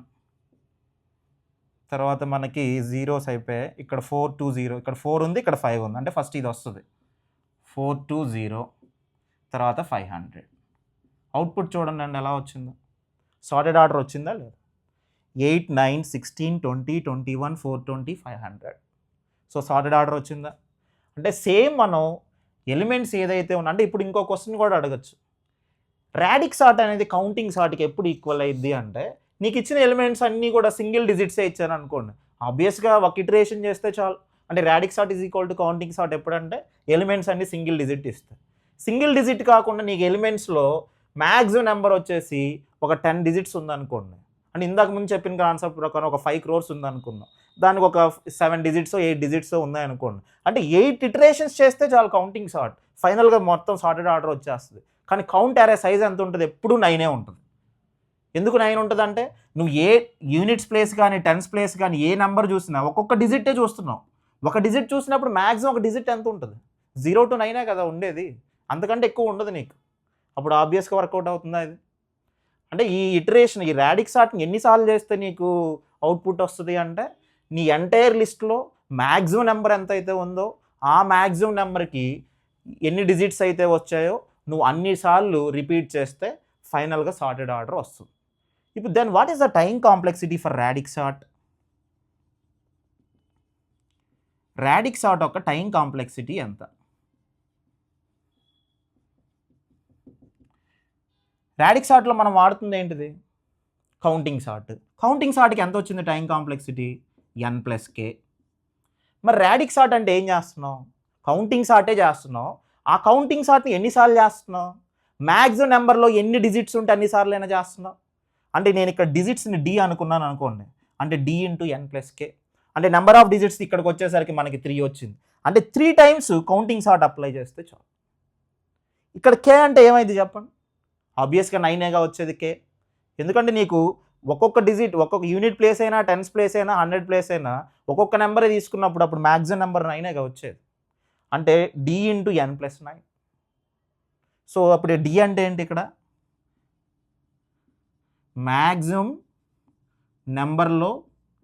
తర్వాత మనకి జీరోస్ అయిపోయాయి. ఇక్కడ 420, ఇక్కడ 4 ఉంది, ఇక్కడ 5 ఉంది, అంటే ఫస్ట్ ఇది వస్తుంది 420, తర్వాత 500. అవుట్పుట్ చూడండి అండి ఎలా వచ్చిందో. సార్టెడ్ ఆర్డర్ వచ్చిందా లేదా? 8 9 16 20 21 420 500. సో సార్టెడ్ ఆర్డర్ వచ్చిందా? అంటే సేమ్ మనం ఎలిమెంట్స్ ఏదైతే ఉన్నా, అంటే ఇప్పుడు ఇంకో క్వశ్చన్ కూడా అడగచ్చు. రాడిక్స్ సార్ట్ అనేది కౌంటింగ్ సార్ట్కి ఎప్పుడు ఈక్వల్ అయ్యిద్ది అంటే, నీకు ఇచ్చిన ఎలిమెంట్స్ అన్నీ కూడా సింగిల్ డిజిట్సే ఇచ్చాను అనుకోండి, ఆబ్వియస్గా ఒక ఇటరేషన్ చేస్తే చాలు. అంటే radix sort is equal to counting sort ఎప్పుడంటే ఎలిమెంట్స్ అన్ని సింగిల్ డిజిట్ ఇస్తాయి. సింగిల్ డిజిట్ కాకుండా నీకు ఎలిమెంట్స్లో మ్యాక్సిమం నెంబర్ వచ్చేసి ఒక 10 డిజిట్స్ ఉందనుకోండి, అంటే ఇందాక ముందు చెప్పిన కాన్సెప్ట్ ప్రకారం ఒక 5 crores ఉందనుకుందాం, దానికి ఒక 7 డిజిట్స్ 8 డిజిట్స్ ఉన్నాయనుకోండి, అంటే 8 ఇటరేషన్స్ చేస్తే చాలు కౌంటింగ్ సార్ట్, ఫైనల్గా మొత్తం సార్టెడ్ ఆర్డర్ వచ్చేస్తుంది. కానీ కౌంట్ అరే సైజ్ ఎంత ఉంటుంది? ఎప్పుడు 9 ఉంటుంది. ఎందుకు 9 ఉంటుంది అంటే, నువ్వు ఏ యూనిట్స్ ప్లేస్ కానీ టెన్స్ ప్లేస్ కానీ ఏ నెంబర్ చూసినా ఒక్కొక్క డిజిటే చూస్తున్నావు. ఒక డిజిట్ చూసినప్పుడు మ్యాక్సిమం ఒక డిజిట్ ఎంత ఉంటుంది? 0 to 9 కదా ఉండేది, అంతకంటే ఎక్కువ ఉండదు నీకు. అప్పుడు ఆబ్వియస్గా వర్కౌట్ అవుతుందా ఇది? అంటే ఈ ఇటరేషన్, ఈ రాడిక్స్ సార్ట్ని ఎన్నిసార్లు చేస్తే నీకు అవుట్పుట్ వస్తుంది అంటే, నీ ఎంటైర్ లిస్ట్లో మ్యాక్సిమం నెంబర్ ఎంత అయితే ఉందో ఆ మ్యాక్సిమం నెంబర్కి ఎన్ని డిజిట్స్ అయితే వచ్చాయో నువ్వు అన్నిసార్లు రిపీట్ చేస్తే ఫైనల్గా సార్టెడ్ ఆర్డర్ వస్తుంది. ఇప్పుడు then what is the time complexity for radix sort? Radix sort యొక్క టైం కాంప్లెక్సిటీ ఎంత? రాడిక్స్ సార్ట్లో మనం వాడుతుంది ఏంటిది? Counting sort. కౌంటింగ్ సార్ట్కి ఎంత వచ్చింది టైం కాంప్లెక్సిటీ? n+k. మరి రాడిక్స్ సార్ట్ అంటే ఏం చేస్తున్నావు? కౌంటింగ్ సార్టే చేస్తున్నావు. ఆ కౌంటింగ్ సార్ట్ని ఎన్నిసార్లు చేస్తున్నావు? మ్యాక్సిమం నెంబర్లో ఎన్ని డిజిట్స్ ఉంటే అన్నిసార్లు అయినా చేస్తున్నావు. అంటే నేను ఇక్కడ డిజిట్స్ని d అనుకున్నాను అనుకోండి, అంటే d × n+k. అంటే నెంబర్ ఆఫ్ డిజిట్స్ ఇక్కడికి వచ్చేసరికి మనకి 3 వచ్చింది, అంటే 3 times కౌంటింగ్ సార్ట్ అప్లై చేస్తే చాలు. ఇక్కడ k అంటే ఏమైంది చెప్పండి? ఆబ్వియస్గా 9గా వచ్చేది k. ఎందుకంటే నీకు ఒక్కొక్క డిజిట్, ఒక్కొక్క యూనిట్ ప్లేస్ అయినా టెన్స్ ప్లేస్ అయినా 100 ప్లేస్ అయినా ఒక్కొక్క నెంబరే తీసుకున్నప్పుడు అప్పుడు మ్యాక్సిమం నెంబర్ 9గా వచ్చేది, అంటే d × n+9. సో అప్పుడు d అంటే ఏంటి? ఇక్కడ మ్యాక్సిమం నెంబర్లో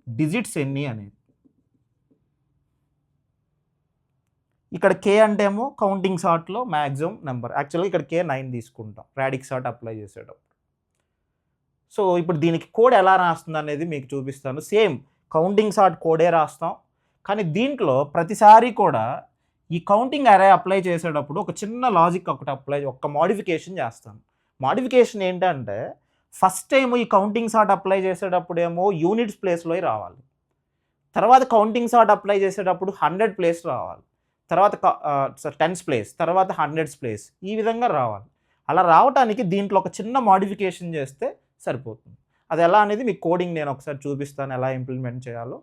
డిజిట్స్ ఎన్ని అనేది. ఇక్కడ కే అంటే ఏమో కౌంటింగ్ సార్ట్లో మ్యాక్సిమం నెంబర్. యాక్చువల్గా ఇక్కడ కే 9 తీసుకుంటాం రాడిక్స్ సార్ట్ అప్లై చేసేటప్పుడు. సో ఇప్పుడు దీనికి కోడ్ ఎలా రాస్తుంది అనేది మీకు చూపిస్తాను. సేమ్ కౌంటింగ్ సార్ట్ కోడే రాస్తాం, కానీ దీంట్లో ప్రతిసారి కూడా ఈ కౌంటింగ్ అరే అప్లై చేసేటప్పుడు ఒక చిన్న లాజిక్ ఒక మోడిఫికేషన్ చేస్తాను. మోడిఫికేషన్ ఏంటంటే ఫస్ట్ టైం ఈ కౌంటింగ్ సార్ట్ అప్లై చేసేటప్పుడు ఏమో యూనిట్స్ ప్లేస్లో రావాలి, తర్వాత కౌంటింగ్ సార్ట్ అప్లై చేసేటప్పుడు 100 ప్లేస్ రావాలి, తర్వాత 10s ప్లేస్, తర్వాత 100s ప్లేస్, ఈ విధంగా రావాలి. అలా రావడానికి దీంట్లో ఒక చిన్న మోడిఫికేషన్ చేస్తే సరిపోతుంది. అది ఎలా అనేది మీకు కోడింగ్ నేను ఒకసారి చూపిస్తాను, ఎలా ఇంప్లిమెంట్ చేయాలో.